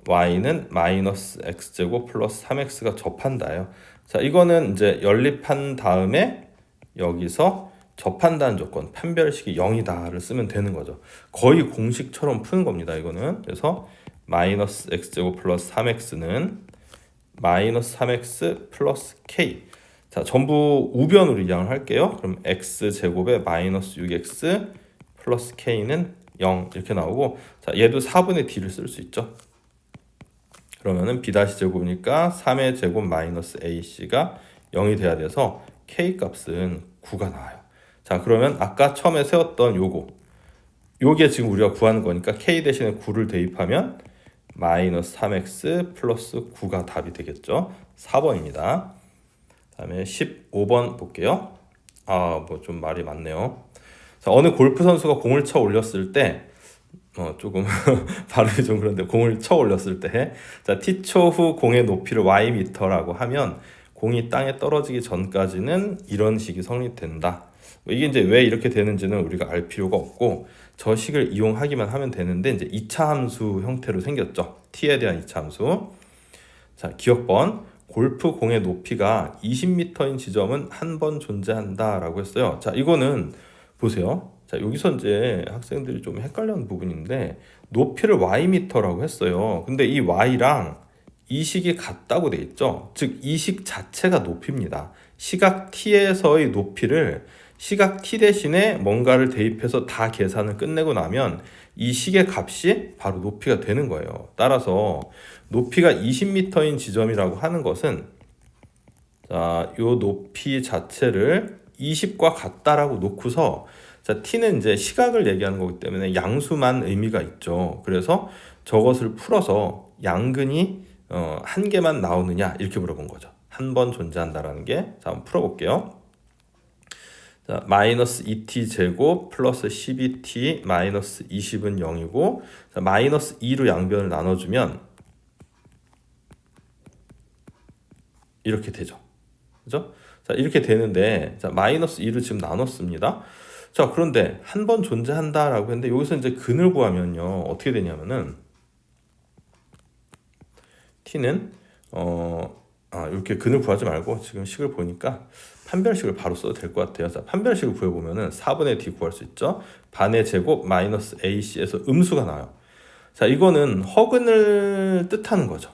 y는 마이너스 x제곱 플러스 3x가 접한다요. 자, 이거는 이제 연립한 다음에 여기서 접한다는 조건, 판별식이 0이다를 쓰면 되는 거죠. 거의 공식처럼 푸는 겁니다. 이거는. 그래서 마이너스 x제곱 플러스 3x는 마이너스 3x 플러스 k. 자, 전부 우변으로 이항을 할게요. 그럼 x제곱에 마이너스 6x 플러스 k는 0 이렇게 나오고, 자, 얘도 4분의 d를 쓸 수 있죠. 그러면은 b-제곱이니까 3의 제곱 마이너스 ac가 0이 돼야 돼서 k 값은 9가 나와요. 자, 그러면 아까 처음에 세웠던 요게 지금 우리가 구하는 거니까 k 대신에 9를 대입하면 마이너스 3x 플러스 9가 답이 되겠죠. 4번입니다. 다음에 15번 볼게요. 뭐 좀 말이 많네요. 자, 어느 골프 선수가 공을 쳐 올렸을 때 조금 발음이 좀 그런데 공을 쳐 올렸을 때, 자, t초 후 공의 높이를 y미터라고 하면 공이 땅에 떨어지기 전까지는 이런 식이 성립된다. 이게 이제 왜 이렇게 되는지는 우리가 알 필요가 없고 저 식을 이용하기만 하면 되는데, 이제 2차 함수 형태로 생겼죠. t에 대한 2차 함수. 자, 기억번. 골프 공의 높이가 20m인 지점은 한 번 존재한다라고 했어요. 자, 이거는 보세요. 자, 여기서 이제 학생들이 좀 헷갈리는 부분인데, 높이를 y미터라고 했어요. 근데 이 y랑 이 식이 같다고 돼 있죠. 즉, 이 식 자체가 높이입니다. 시각 t에서의 높이를 시각 t 대신에 뭔가를 대입해서 다 계산을 끝내고 나면 이 식의 값이 바로 높이가 되는 거예요. 따라서 높이가 20m인 지점이라고 하는 것은, 자, 요 높이 자체를 20과 같다라고 놓고서, 자, t는 이제 시각을 얘기하는 거기 때문에 양수만 의미가 있죠. 그래서 저것을 풀어서 양근이 한 개만 나오느냐 이렇게 물어본 거죠. 한 번 존재한다라는 게. 자, 한번 풀어볼게요. 자, 마이너스 2t 제곱 플러스 12t 마이너스 20은 0이고, 자, 마이너스 2로 양변을 나눠주면 이렇게 되죠. 그죠? 자, 이렇게 되는데, 자, 마이너스 2를 지금 나눴습니다. 자, 그런데 한 번 존재한다라고 했는데 여기서 이제 근을 구하면요, 어떻게 되냐면은 t는 이렇게 근을 구하지 말고 지금 식을 보니까 판별식을 바로 써도 될 것 같아요. 자, 판별식을 구해보면은 4분의 d 구할 수 있죠. 반의 제곱 마이너스 ac에서 음수가 나와요. 자, 이거는 허근을 뜻하는 거죠.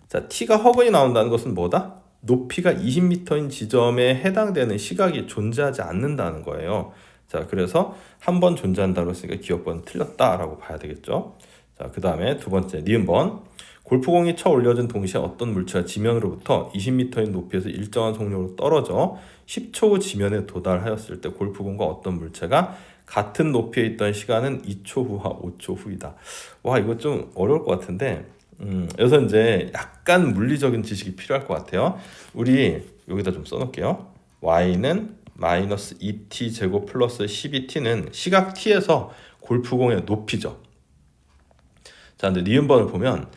자, t가 허근이 나온다는 것은 뭐다? 높이가 20m인 지점에 해당되는 시각이 존재하지 않는다는 거예요. 자, 그래서 한 번 존재한다고 했으니까 기억번 틀렸다라고 봐야 되겠죠. 자, 그 다음에 두 번째 니은번. 골프공이 쳐 올려진 동시에 어떤 물체가 지면으로부터 20m인 높이에서 일정한 속력으로 떨어져 10초 후 지면에 도달하였을 때 골프공과 어떤 물체가 같은 높이에 있던 시간은 2초 후와 5초 후이다. 와, 이거 좀 어려울 것 같은데, 여기서 이제 약간 물리적인 지식이 필요할 것 같아요. 우리 여기다 좀 써놓을게요. y는 마이너스 2t 제곱 플러스 12t는 시각 t에서 골프공의 높이죠. 자, 근데 니은번을 보면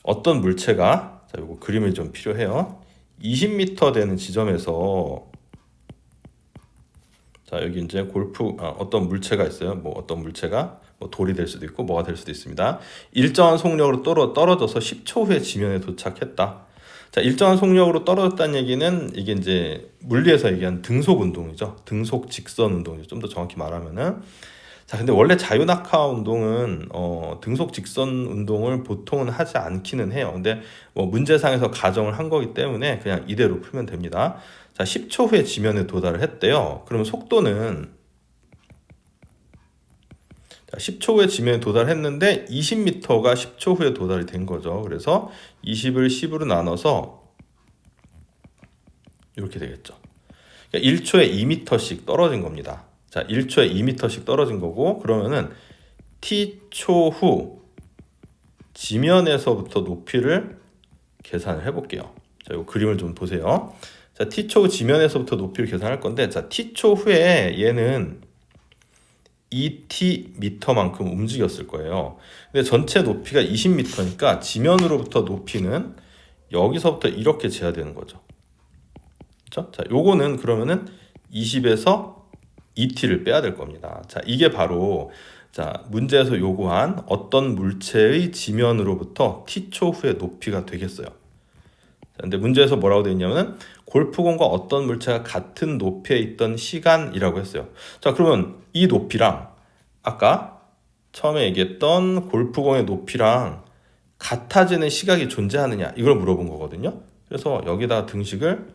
어떤 물체가, 자, 요거 그림이 좀 필요해요. 20m 되는 지점에서, 자, 여기 이제 어떤 물체가 있어요. 뭐 어떤 물체가 뭐 돌이 될 수도 있고 뭐가 될 수도 있습니다. 일정한 속력으로 떨어져서 10초 후에 지면에 도착했다. 자, 일정한 속력으로 떨어졌다는 얘기는 이게 이제 물리에서 얘기하는 등속 운동이죠. 등속 직선 운동이죠. 좀 더 정확히 말하면은. 자, 근데 원래 자유낙하 운동은 등속 직선 운동을 보통은 하지 않기는 해요. 근데 뭐 문제상에서 가정을 한 거기 때문에 그냥 이대로 풀면 됩니다. 자, 10초 후에 지면에 도달을 했대요. 그러면 속도는, 자, 10초 후에 지면에 도달했는데 20m가 10초 후에 도달이 된 거죠. 그래서 20을 10으로 나눠서 이렇게 되겠죠. 그러니까 1초에 2m씩 떨어진 겁니다. 자, 1초에 2m씩 떨어진 거고, 그러면은 t초 후 지면에서부터 높이를 계산을 해볼게요. 자, 이 그림을 좀 보세요. 자, t초 후 지면에서부터 높이를 계산할 건데, 자, t초 후에 얘는 2tm만큼 움직였을 거예요. 근데 전체 높이가 20m니까 지면으로부터 높이는 여기서부터 이렇게 재야 되는 거죠. 그렇죠? 자, 요거는 그러면은 20에서 2t를 빼야 될 겁니다. 자, 이게 바로 자, 문제에서 요구한 어떤 물체의 지면으로부터 t초 후의 높이가 되겠어요. 자, 근데 문제에서 뭐라고 되어 있냐면은 골프공과 어떤 물체가 같은 높이에 있던 시간이라고 했어요. 자, 그러면 이 높이랑 아까 처음에 얘기했던 골프공의 높이랑 같아지는 시각이 존재하느냐, 이걸 물어본 거거든요. 그래서 여기다 등식을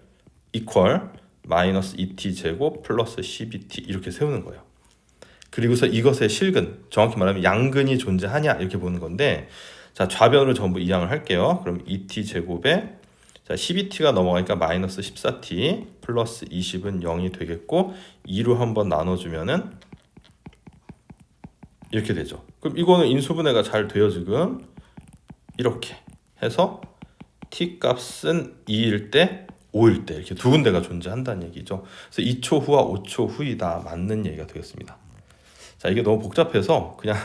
equal 마이너스 2t 제곱 플러스 12t 이렇게 세우는 거예요. 그리고서 이것의 실근, 정확히 말하면 양근이 존재하냐, 이렇게 보는 건데, 자, 좌변으로 전부 이항을 할게요. 그럼 2t 제곱에 자, 12t가 넘어가니까 마이너스 14t 플러스 20은 0이 되겠고, 2로 한번 나눠주면은 이렇게 되죠. 그럼 이거는 인수분해가 잘 돼요. 지금 이렇게 해서 t 값은 2일 때 5일 때 이렇게 두 군데가 존재한다는 얘기죠. 그래서 2초 후와 5초 후이다, 맞는 얘기가 되겠습니다. 자, 이게 너무 복잡해서 그냥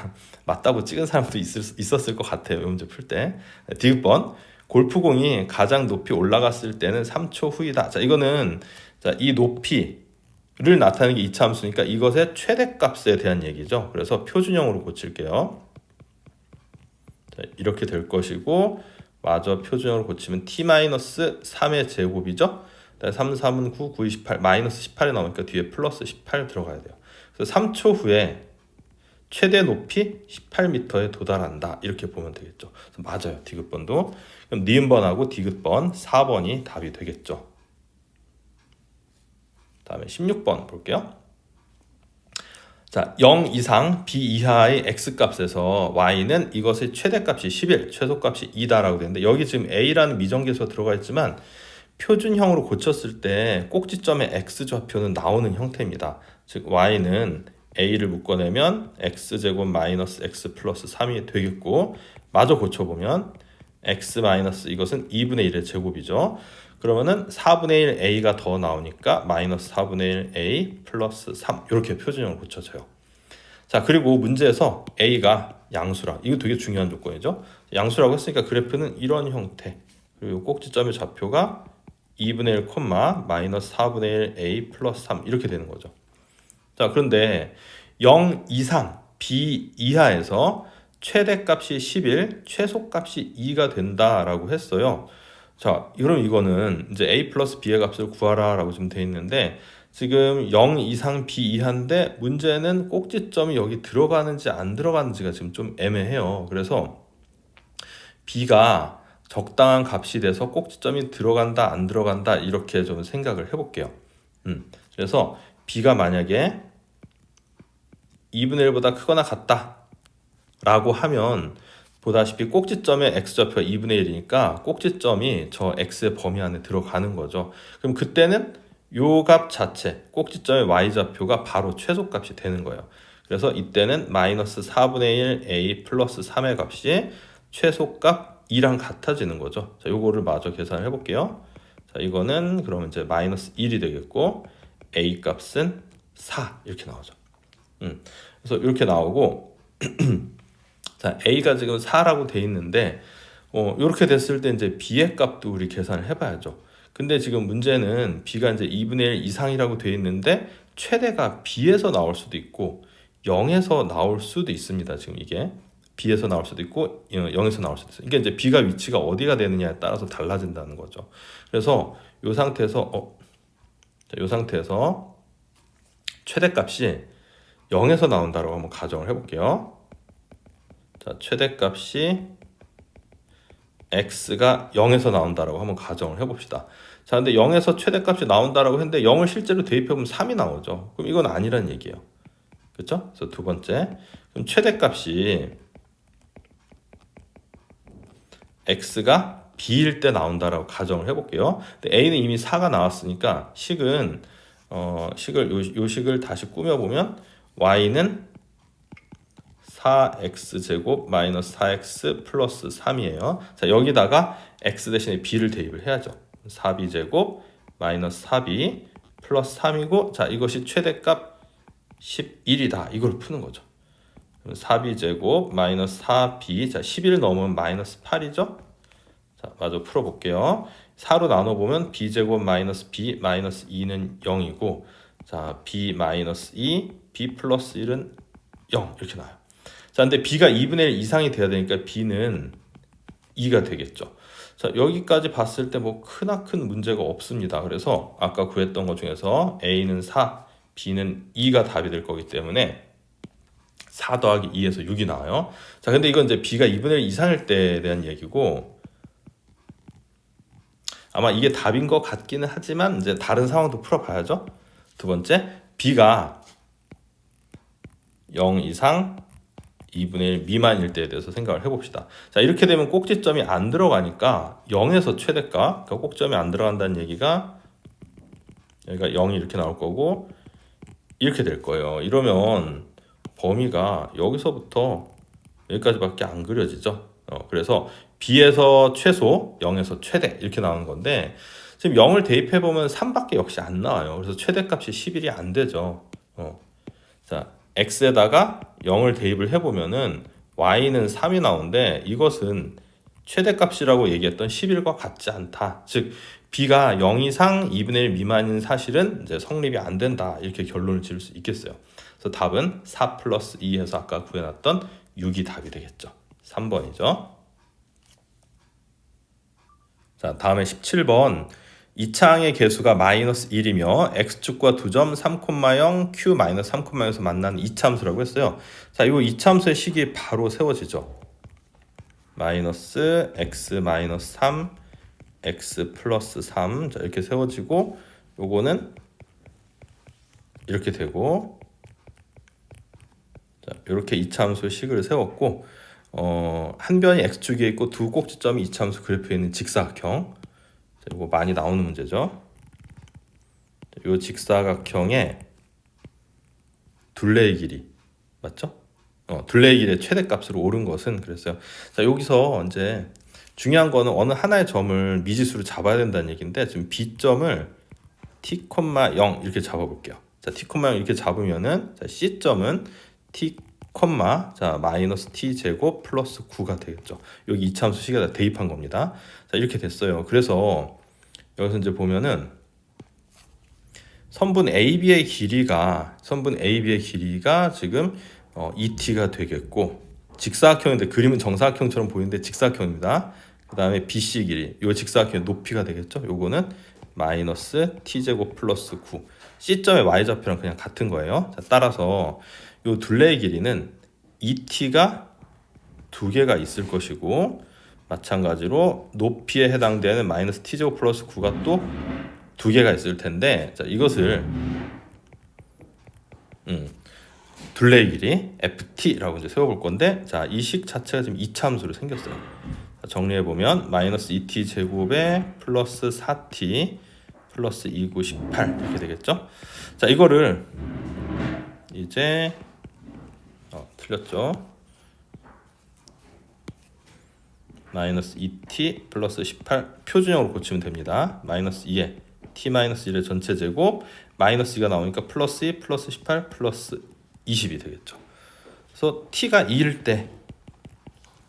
맞다고 찍은 사람도 있었을 것 같아요. 이 문제 풀 때. 디귿번, 골프공이 가장 높이 올라갔을 때는 3초 후이다. 자, 이거는 자, 이 높이를 나타내는 게 2차 함수니까 이것의 최대값에 대한 얘기죠. 그래서 표준형으로 고칠게요. 자, 이렇게 될 것이고, 마저 표준형으로 고치면 t-3의 제곱이죠. 3, 3은 9, 9, 18, 마이너스 18이 나오니까 뒤에 플러스 18 들어가야 돼요. 그래서 3초 후에 최대 높이 18m에 도달한다, 이렇게 보면 되겠죠. 그래서 맞아요, 디귿번도. 그럼 니은번하고 디귿번 4번이 답이 되겠죠. 다음에 16번 볼게요. 자, 0 이상 b 이하의 x값에서 y는 이것의 최대값이 11, 최소값이 2다라고 되는데, 여기 지금 a라는 미정계수가 들어가 있지만 표준형으로 고쳤을 때 꼭지점의 x좌표는 나오는 형태입니다. 즉 y는 a를 묶어내면 x제곱 마이너스 x 플러스 3이 되겠고, 마저 고쳐보면 x 마이너스 이것은 2분의 1의 제곱이죠. 그러면은 4분의 1 a가 더 나오니까 마이너스 4분의 1 a 플러스 3, 이렇게 표준형을 고쳐져요. 자, 그리고 문제에서 a가 양수라, 이거 되게 중요한 조건이죠. 양수라고 했으니까 그래프는 이런 형태, 그리고 꼭지점의 좌표가 2분의 1 콤마 마이너스 4분의 1 a 플러스 3 이렇게 되는 거죠. 자, 그런데 0 이상 b 이하에서 최대값이 11, 최소값이 2가 된다라고 했어요. 자, 그럼 이거는 이제 a 플러스 b의 값을 구하라 라고 지금 돼 있는데, 지금 0 이상 b 이하인데 문제는 꼭지점이 여기 들어가는지 안 들어가는지가 지금 좀 애매해요. 그래서 b가 적당한 값이 돼서 꼭지점이 들어간다 안 들어간다, 이렇게 좀 생각을 해볼게요. 그래서 b가 만약에 2분의 1보다 크거나 같다 라고 하면, 보다시피 꼭지점의 x좌표가 2분의 1이니까 꼭지점이 저 x의 범위 안에 들어가는 거죠. 그럼 그때는 요 값 자체, 꼭지점의 y좌표가 바로 최소값이 되는 거예요. 그래서 이때는 마이너스 4분의 1 a 플러스 3의 값이 최소값 2랑 같아지는 거죠. 자, 요거를 마저 계산을 해볼게요. 자, 이거는 그러면 이제 마이너스 1이 되겠고, a 값은 4 이렇게 나오죠. 그래서 이렇게 나오고 자, a가 지금 4라고 돼 있는데, 이렇게 됐을 때 이제 b의 값도 우리 계산을 해봐야죠. 근데 지금 문제는 b가 이제 2분의 1 이상이라고 돼 있는데 최대가 b에서 나올 수도 있고 0에서 나올 수도 있습니다. 지금 이게 b에서 나올 수도 있고 0에서 나올 수도 있어요. 이게 이제 b가 위치가 어디가 되느냐에 따라서 달라진다는 거죠. 그래서 이 상태에서 이 상태에서 최대값이 0에서 나온다라고 한번 가정을 해볼게요. 자, 최대값이 x가 0에서 나온다라고 한번 가정을 해봅시다. 자, 근데 0에서 최대값이 나온다라고 했는데 0을 실제로 대입해보면 3이 나오죠. 그럼 이건 아니란 얘기예요. 그렇죠? 그래서 두 번째, 그럼 최대값이 x가 b일 때 나온다라고 가정을 해볼게요. 근데 a는 이미 4가 나왔으니까 식은 요 식을 다시 꾸며보면 y는 4x제곱 마이너스 4x 플러스 3이에요. 자, 여기다가 x 대신에 b를 대입을 해야죠. 4b제곱 마이너스 4b 플러스 3이고, 자, 이것이 최대값 11이다. 이걸 푸는 거죠. 4b제곱 마이너스 4b, 자, 11 넣으면 마이너스 8이죠. 자, 마저 풀어볼게요. 4로 나눠보면 b제곱 마이너스 b 마이너스 2는 0이고, 자, b 마이너스 2, b 플러스 1은 0 이렇게 나와요. 자, 근데 b가 2분의 1 이상이 돼야 되니까 b는 2가 되겠죠. 자, 여기까지 봤을 때 뭐 크나큰 문제가 없습니다. 그래서 아까 구했던 것 중에서 a는 4, b는 2가 답이 될 거기 때문에 4 더하기 2에서 6이 나와요. 자, 근데 이건 이제 b가 2분의 1 이상일 때에 대한 얘기고, 아마 이게 답인 것 같기는 하지만 이제 다른 상황도 풀어봐야죠. 두 번째, b가 0 이상 2분의 1 미만일 때에 대해서 생각을 해봅시다. 자, 이렇게 되면 꼭지점이 안 들어가니까 0에서 최대값, 그러니까 꼭지점이 안 들어간다는 얘기가 여기가 0이 이렇게 나올 거고 이렇게 될 거예요. 이러면 범위가 여기서부터 여기까지밖에 안 그려지죠. 그래서 b에서 최소, 0에서 최대 이렇게 나오는 건데, 지금 0을 대입해보면 3밖에 역시 안 나와요. 그래서 최대값이 11이 안 되죠. 자, x에다가 0을 대입을 해보면은 y는 3이 나오는데, 이것은 최대값이라고 얘기했던 11과 같지 않다. 즉 b가 0 이상 2분의 1 미만인 사실은 이제 성립이 안 된다. 이렇게 결론을 지을 수 있겠어요. 그래서 답은 4 플러스 2 해서 아까 구해놨던 6이 답이 되겠죠. 3번이죠. 자, 다음에 17번. 이차항의 개수가 마이너스 1이며 x축과 2점 3,0 q 마이너스 3,0에서 만나는 이차함수라고 했어요. 자, 이 이차함수의 식이 바로 세워지죠. 마이너스 x 마이너스 3 x 플러스 3, 자, 이렇게 세워지고, 요거는 이렇게 되고, 자, 이렇게 이차함수의 식을 세웠고, 한 변이 x축에 있고 두 꼭지점이 이차함수 그래프에 있는 직사각형. 자, 이거 많이 나오는 문제죠. 이 직사각형의 둘레의 길이 맞죠? 둘레의 길의 최대값으로 옳은 것은 그랬어요. 자, 여기서 이제 중요한 거는 어느 하나의 점을 미지수로 잡아야 된다는 얘기인데, 지금 B점을 t, 0 이렇게 잡아볼게요. 자, t, 0 이렇게 잡으면은, 자, C점은 t, 자, 마이너스 t 제곱 플러스 9가 되겠죠. 여기 이차함수 식에다 대입한 겁니다. 자, 이렇게 됐어요. 그래서 여기서 이제 보면은 선분 AB의 길이가 지금 2t가 되겠고, 직사각형인데 그림은 정사각형처럼 보이는데 직사각형입니다. 그 다음에 BC 길이, 이 직사각형의 높이가 되겠죠. 요거는 마이너스 t제곱 플러스 9. C점의 y좌표랑 그냥 같은 거예요. 자, 따라서 요 둘레의 길이는 2t가 두 개가 있을 것이고, 마찬가지로 높이에 해당되는 마이너스 t제곱 플러스 9가 또 두 개가 있을 텐데, 자, 이것을 둘레의 길이 ft라고 이제 세워볼 건데, 자, 이 식 자체가 지금 이차함수로 생겼어요. 자, 정리해보면 마이너스 2t 제곱에 플러스 4t 플러스 2, 9, 18 이렇게 되겠죠. 자, 이거를 이제 틀렸죠. 마이너스 2t 플러스 18 표준형으로 고치면 됩니다. 마이너스 2에 t 마이너스 1의 전체 제곱, 마이너스 2가 나오니까 플러스 2 플러스 18 플러스 20이 되겠죠. 그래서 t가 2일 때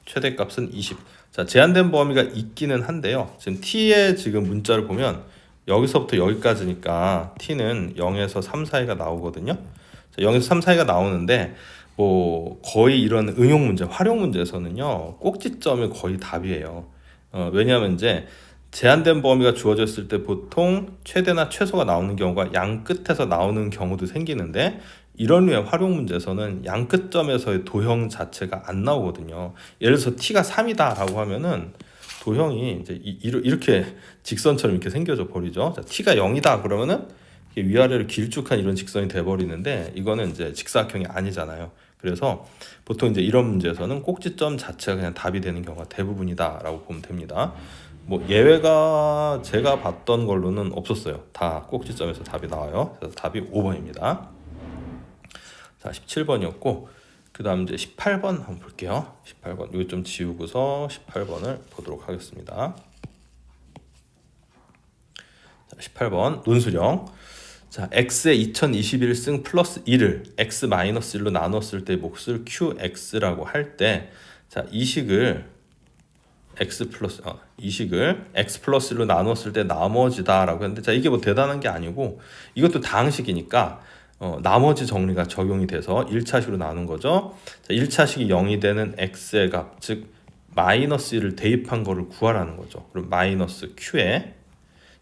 최대값은 20. 자, 제한된 범위가 있기는 한데요. 지금 t의 지금 문자를 보면 여기서부터 여기까지니까 t는 0에서 3 사이가 나오거든요. 자, 0에서 3 사이가 나오는데, 뭐 거의 이런 응용 문제, 활용 문제에서는요, 꼭지점이 거의 답이에요. 왜냐하면 이제 제한된 범위가 주어졌을 때 보통 최대나 최소가 나오는 경우가 양 끝에서 나오는 경우도 생기는데, 이런 류의 활용 문제에서는 양 끝점에서의 도형 자체가 안 나오거든요. 예를 들어서 t가 3이다라고 하면은 도형이 이제 이렇게 직선처럼 이렇게 생겨져 버리죠. 자, t가 0이다 그러면은 이게 위아래로 길쭉한 이런 직선이 돼버리는데 이거는 이제 직사각형이 아니잖아요. 그래서 보통 이제 이런 문제에서는 꼭지점 자체가 그냥 답이 되는 경우가 대부분이다라고 보면 됩니다. 뭐 예외가 제가 봤던 걸로는 없었어요. 다 꼭지점에서 답이 나와요. 그래서 답이 5번입니다. 자, 17번이었고 그 다음 이제 18번 한번 볼게요. 18번 이거 좀 지우고서 18번을 보도록 하겠습니다. 자, 18번 논술형. 자, x의 2021승 플러스 1을 x 마이너스 1로 나눴을 때 몫을 qx라고 할 때, 자, 이 식을 x 플러스 x 플러스 1로 나눴을 때 나머지다라고 했는데, 자, 이게 뭐 대단한 게 아니고 이것도 다항식이니까 나머지 정리가 적용이 돼서 1차식으로 나눈 거죠. 자, 1차식이 0이 되는 x의 값, 즉 마이너스 1을 대입한 거를 구하라는 거죠. 그럼 마이너스 q에,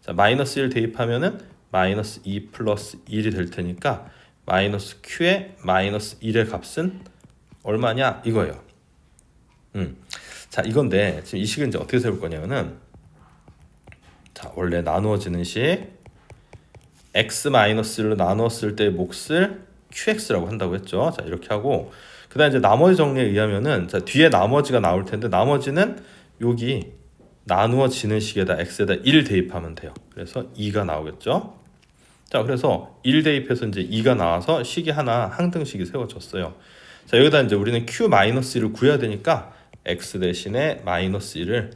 자, 마이너스 1 대입하면은 마이너스 2 플러스 1이 될 테니까 마이너스 q의 마이너스 1의 값은 얼마냐 이거예요. 자, 이건데 지금 이 식은 이제 어떻게 세울 거냐면은, 자, 원래 나누어지는 식 x 마이너스 1로 나눴을 때 몫을 qx라고 한다고 했죠. 자, 이렇게 하고 그다음 이제 나머지 정리에 의하면은, 자, 뒤에 나머지가 나올 텐데 나머지는 여기 나누어지는 식에다 x에다 1 대입하면 돼요. 그래서 2가 나오겠죠. 자, 그래서 1 대입해서 이제 2가 나와서 식이 하나 항등식이 세워졌어요. 자, 여기다 이제 우리는 q-1을 구해야 되니까 x 대신에 마이너스 1을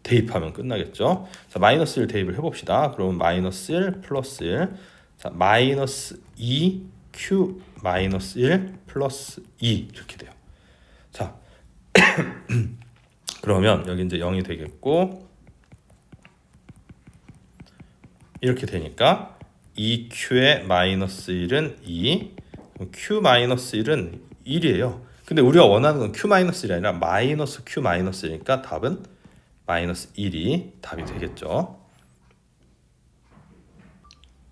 대입하면 끝나겠죠. 자, 마이너스 1 대입을 해봅시다. 그러면 마이너스 1 플러스 1, 자, 마이너스 2 q 마이너스 1 플러스 2 이렇게 돼요. 자, 그러면 여기 이제 0이 되겠고 이렇게 되니까 2q의 마이너스 1은 2, q 마이너스 1은 1이에요. 근데 우리가 원하는 건 q 마이너스 1이 아니라 마이너스 q 마이너스 1이니까 답은 마이너스 1이 답이 되겠죠.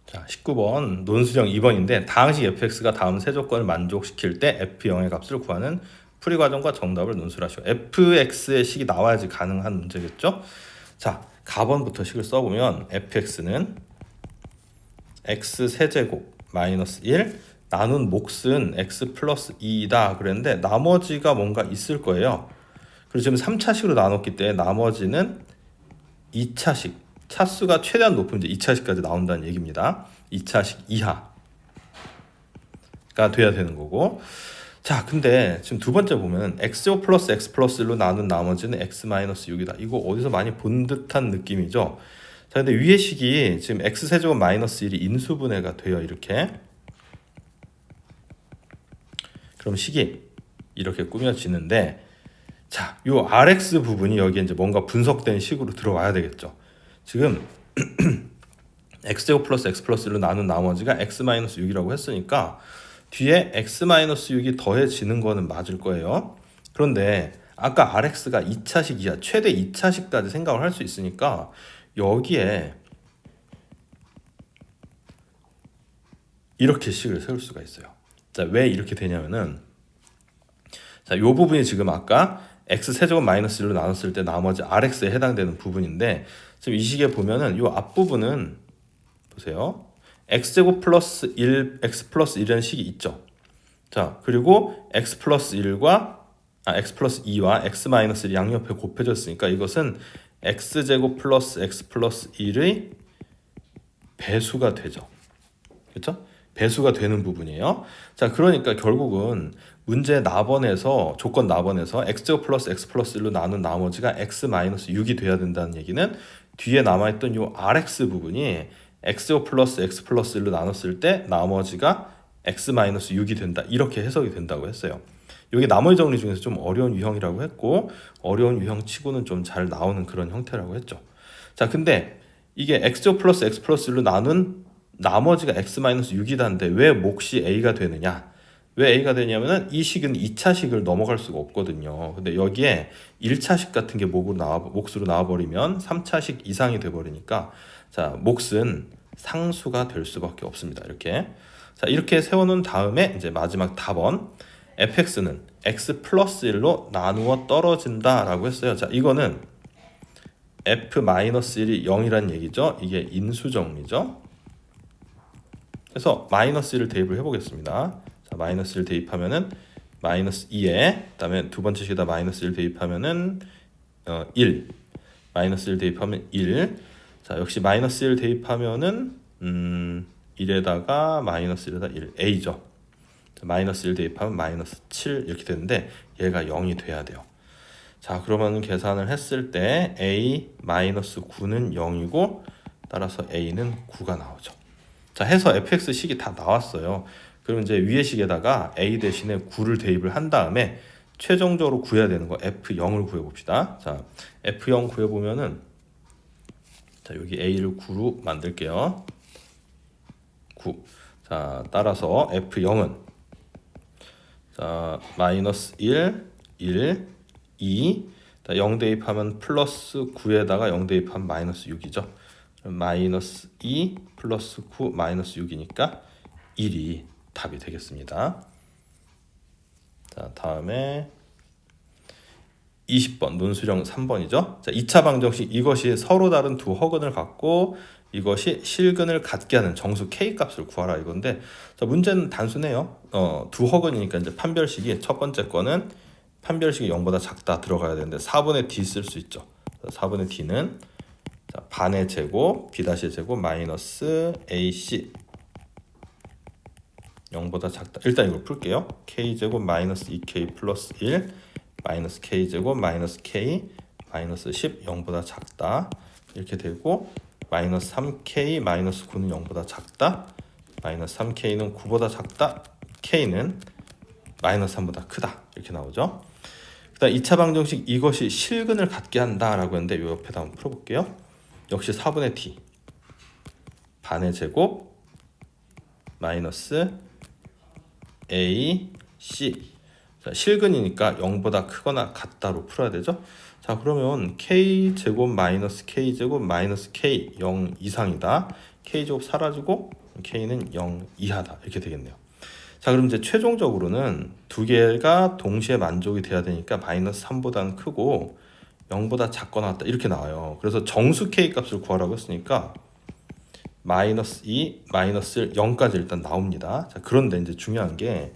자, 19번 논술형 2번인데 다항식 fx가 다음 세 조건을 만족시킬 때 f0의 값을 구하는 풀이 과정과 정답을 논술하시오. fx의 식이 나와야지 가능한 문제겠죠. 자, 가번부터 식을 써보면 fx는 x 세제곱 마이너스 1 나눈 몫은 x 플러스 2이다 그랬는데 나머지가 뭔가 있을 거예요. 그리고 지금 3차식으로 나눴기 때문에 나머지는 2차식, 차수가 최대한 높은 이제 2차식까지 나온다는 얘기입니다. 2차식 이하가 돼야 되는 거고. 자, 근데 지금 두 번째 보면 x 플러스 x 플러스 1로 나눈 나머지는 x 마이너스 6이다. 이거 어디서 많이 본 듯한 느낌이죠. 자, 근데 위의 식이 지금 x 세제곱 마이너스 1이 인수분해가 돼요. 이렇게. 그럼 식이 이렇게 꾸며지는데, 자, 요 rx 부분이 여기에 이제 뭔가 분석된 식으로 들어와야 되겠죠. 지금 x제곱 플러스 x 플러스 1로 나눈 나머지가 x 마이너스 6이라고 했으니까 뒤에 x 마이너스 6이 더해지는 거는 맞을 거예요. 그런데 아까 rx가 2차식 이하, 최대 2차식까지 생각을 할 수 있으니까 여기에 이렇게 식을 세울 수가 있어요. 자, 왜 이렇게 되냐면은, 자, 요 부분이 지금 아까 x 세제곱 마이너스 1로 나눴을 때 나머지 rx에 해당되는 부분인데, 지금 이 식에 보면은 요 앞부분은 보세요. x제곱 플러스 1, x 플러스 1이라는 식이 있죠. 자, 그리고 x 플러스 1과 x 플러스 2와 x 마이너스 1이 양옆에 곱해졌으니까 이것은 x제곱 플러스 x 플러스 1의 배수가 되죠. 그렇죠? 배수가 되는 부분이에요. 자, 그러니까 결국은 문제 나번에서, 조건 나번에서 x제곱 플러스 x 플러스 1로 나눈 나머지가 x 마이너스 6이 돼야 된다는 얘기는 뒤에 남아있던 요 rx 부분이 x제곱 플러스 x 플러스 1로 나눴을 때 나머지가 x 마이너스 6이 된다. 이렇게 해석이 된다고 했어요. 여기 나머지 정리 중에서 좀 어려운 유형이라고 했고, 어려운 유형 치고는 좀 잘 나오는 그런 형태라고 했죠. 자, 근데 이게 x제곱 플러스 x 플러스 1로 나눈 나머지가 x 마이너스 6이다는데 왜 몫이 a가 되느냐? 왜 a가 되냐면은 이 식은 2차식을 넘어갈 수가 없거든요. 근데 여기에 1차식 같은 게 몫으로 나와버리면 3차식 이상이 돼버리니까, 자, 몫은 상수가 될 수밖에 없습니다. 이렇게. 자, 이렇게 세워놓은 다음에 이제 마지막 답은 fx는 x 플러스 1로 나누어 떨어진다라고 했어요. 자, 이거는 f 마이너스 1이 0이라는 얘기죠. 이게 인수정리죠. 그래서 마이너스 1을 대입을 해보겠습니다. 자, 마이너스 1 대입하면은 마이너스 2에 그다음에 두 번째 식에다 마이너스 1 대입하면은 1. 마이너스 1 대입하면 1. 자, 역시 마이너스 1 대입하면은 1에다가 마이너스 1에다 1. A죠. 자, 마이너스 1 대입하면 마이너스 7 이렇게 되는데 얘가 0이 돼야 돼요. 자, 그러면 계산을 했을 때 A 마이너스 9는 0이고 따라서 A는 9가 나오죠. 자, 해서 fx 식이 다 나왔어요. 그럼 이제 위의 식에다가 a 대신에 9를 대입을 한 다음에 최종적으로 구해야 되는 거 f0을 구해 봅시다. 자, f0 구해 보면은 자, 여기 a를 9로 만들게요. 9. 자, 따라서 f0은 자, 마이너스 1, 1, 2. 0 대입하면 플러스 9에다가 0 대입하면 마이너스 6이죠. 마이너스 2 플러스 9 마이너스 6이니까 1이 답이 되겠습니다. 자, 다음에 20번 논술형 3번이죠. 자, 2차 방정식 이것이 서로 다른 두 허근을 갖고 이것이 실근을 갖게 하는 정수 k 값을 구하라 이건데 자, 문제는 단순해요. 두 허근이니까 이제 판별식이 첫 번째 거는 판별식이 0보다 작다 들어가야 되는데 4분의 d 쓸 수 있죠. 4분의 d는 자, 반의 제곱, b-의 제곱 마이너스 ac 0보다 작다. 일단 이걸 풀게요. k제곱 마이너스 2k 플러스 1 마이너스 k제곱 마이너스 k 마이너스 10 0보다 작다. 이렇게 되고 마이너스 3k 마이너스 9는 0보다 작다. 마이너스 3k는 9보다 작다. k는 마이너스 3보다 크다. 이렇게 나오죠. 그다음 2차 방정식 이것이 실근을 갖게 한다라고 했는데 이 옆에다 한번 풀어볼게요. 역시 4분의 d 반의 제곱 마이너스 a c 자, 실근이니까 0보다 크거나 같다로 풀어야 되죠. 자, 그러면 k 제곱 마이너스 k 제곱 마이너스 k 0 이상이다. k 제곱 사라지고 k는 0 이하다. 이렇게 되겠네요. 자, 그럼 이제 최종적으로는 두 개가 동시에 만족이 돼야 되니까 마이너스 3보다는 크고 0보다 작거나 같다 이렇게 나와요. 그래서 정수 k 값을 구하라고 했으니까 마이너스 2, 마이너스 1, 0까지 일단 나옵니다. 자, 그런데 이제 중요한 게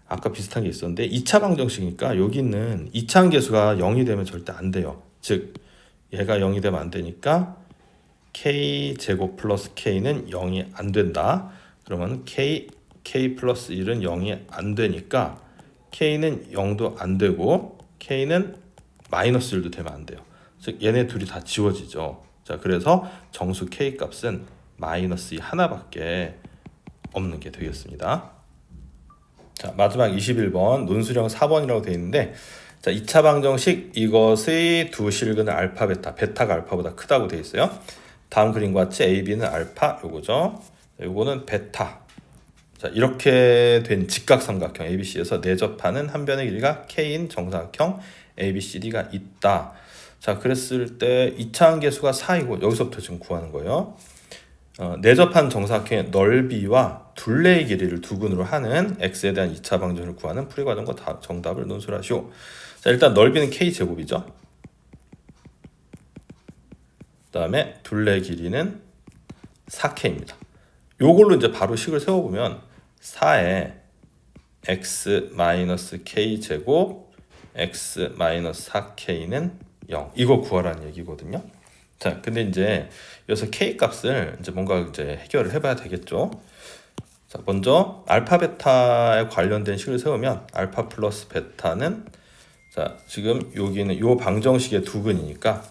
아까 비슷한 게 있었는데 2차 방정식이니까 여기 있는 이차함계수가 0이 되면 절대 안 돼요. 즉 얘가 0이 되면 안 되니까 k 제곱 플러스 k는 0이 안 된다. 그러면 k 플러스 1은 0이 안 되니까 k는 0도 안 되고 k는 마이너스 1도 되면 안 돼요. 즉 얘네 둘이 다 지워지죠. 자, 그래서 정수 k 값은 마이너스 2 하나밖에 없는 게 되겠습니다. 자, 마지막 21번 논술형 4번이라고 되어 있는데 자, 2차 방정식 이것의 두 실근은 알파 베타 베타가 알파보다 크다고 되어 있어요. 다음 그림과 같이 a, b는 알파 요거죠. 요거는 베타. 자, 이렇게 된 직각삼각형 ABC에서 내접하는 한 변의 길이가 K인 정사각형 ABCD가 있다. 자, 그랬을 때 2차 함계수가 4이고 여기서부터 지금 구하는 거예요. 내접한 정사각형의 넓이와 둘레의 길이를 두근으로 하는 x에 대한 2차 방정식을 구하는 풀이 과정과 정답을 논술하시오. 자, 일단 넓이는 k제곱이죠. 그 다음에 둘레 길이는 4k입니다. 요걸로 이제 바로 식을 세워보면 4에 x-k 제곱 x-4k는 0 이거 구하라는 얘기거든요. 자, 근데 이제 여기서 k 값을 이제 뭔가 이제 해결을 해봐야 되겠죠. 자, 먼저 알파 베타에 관련된 식을 세우면 알파 플러스 베타는 자, 지금 여기는 요 방정식의 두근이니까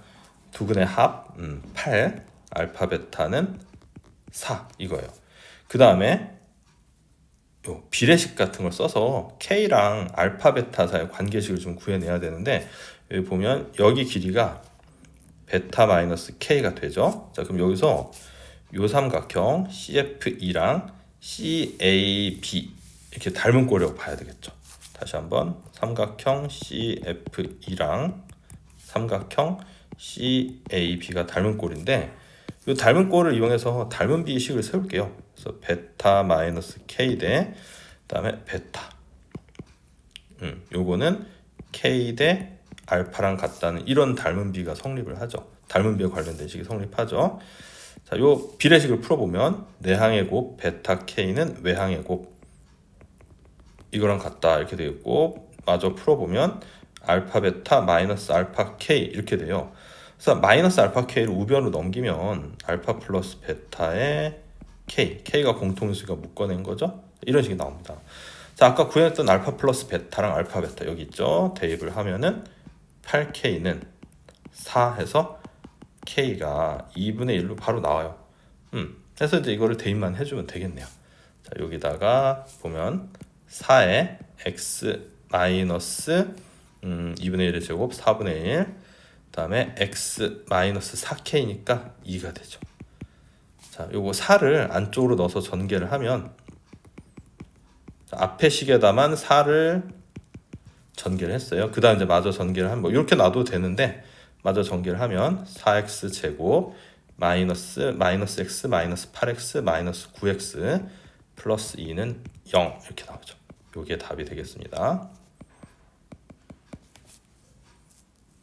두근의 합 8 알파 베타는 4 이거예요. 그 다음에 요 비례식 같은 걸 써서 K랑 알파 베타 사이의 관계식을 좀 구해내야 되는데 여기 보면 여기 길이가 베타 마이너스 K가 되죠. 자, 그럼 여기서 요 삼각형 CF2랑 CAB 이렇게 닮은 꼴이라고 봐야 되겠죠. 다시 한번 삼각형 CF2랑 삼각형 CAB가 닮은 꼴인데 이 닮은 꼴을 이용해서 닮은 비식을 세울게요. 그래서 베타 마이너스 k 대 그다음에 베타. 요거는 k 대 알파랑 같다는 이런 닮은 비가 성립을 하죠. 닮은 비에 관련된 식이 성립하죠. 자, 요 비례식을 풀어보면 내항의 곱 베타 k는 외항의 곱 이거랑 같다 이렇게 되겠고, 마저 풀어보면 알파 베타 마이너스 알파 k 이렇게 돼요. 그래서 마이너스 알파 k를 우변으로 넘기면 알파 플러스 베타의 k가 공통수가 묶어낸 거죠. 이런 식이 나옵니다. 자, 아까 구했던 알파 플러스 베타랑 알파 베타 여기 있죠. 대입을 하면은 8k는 4 해서 k가 2분의 1로 바로 나와요. 그래서 이제 이거를 대입만 해주면 되겠네요. 자, 여기다가 보면 4에 x 마이너스 2분의 1의 제곱 4분의 1, 그 다음에 x 마이너스 4k니까 2가 되죠. 자, 요거 4를 안쪽으로 넣어서 전개를 하면, 자, 앞에 식에다만 4를 전개를 했어요. 그 다음 이제 마저 전개를 하면 뭐 이렇게 놔도 되는데, 마저 전개를 하면 4x 제곱 마이너스 x 마이너스 8x 마이너스 9x 플러스 2는 0 이렇게 나오죠. 요게 답이 되겠습니다.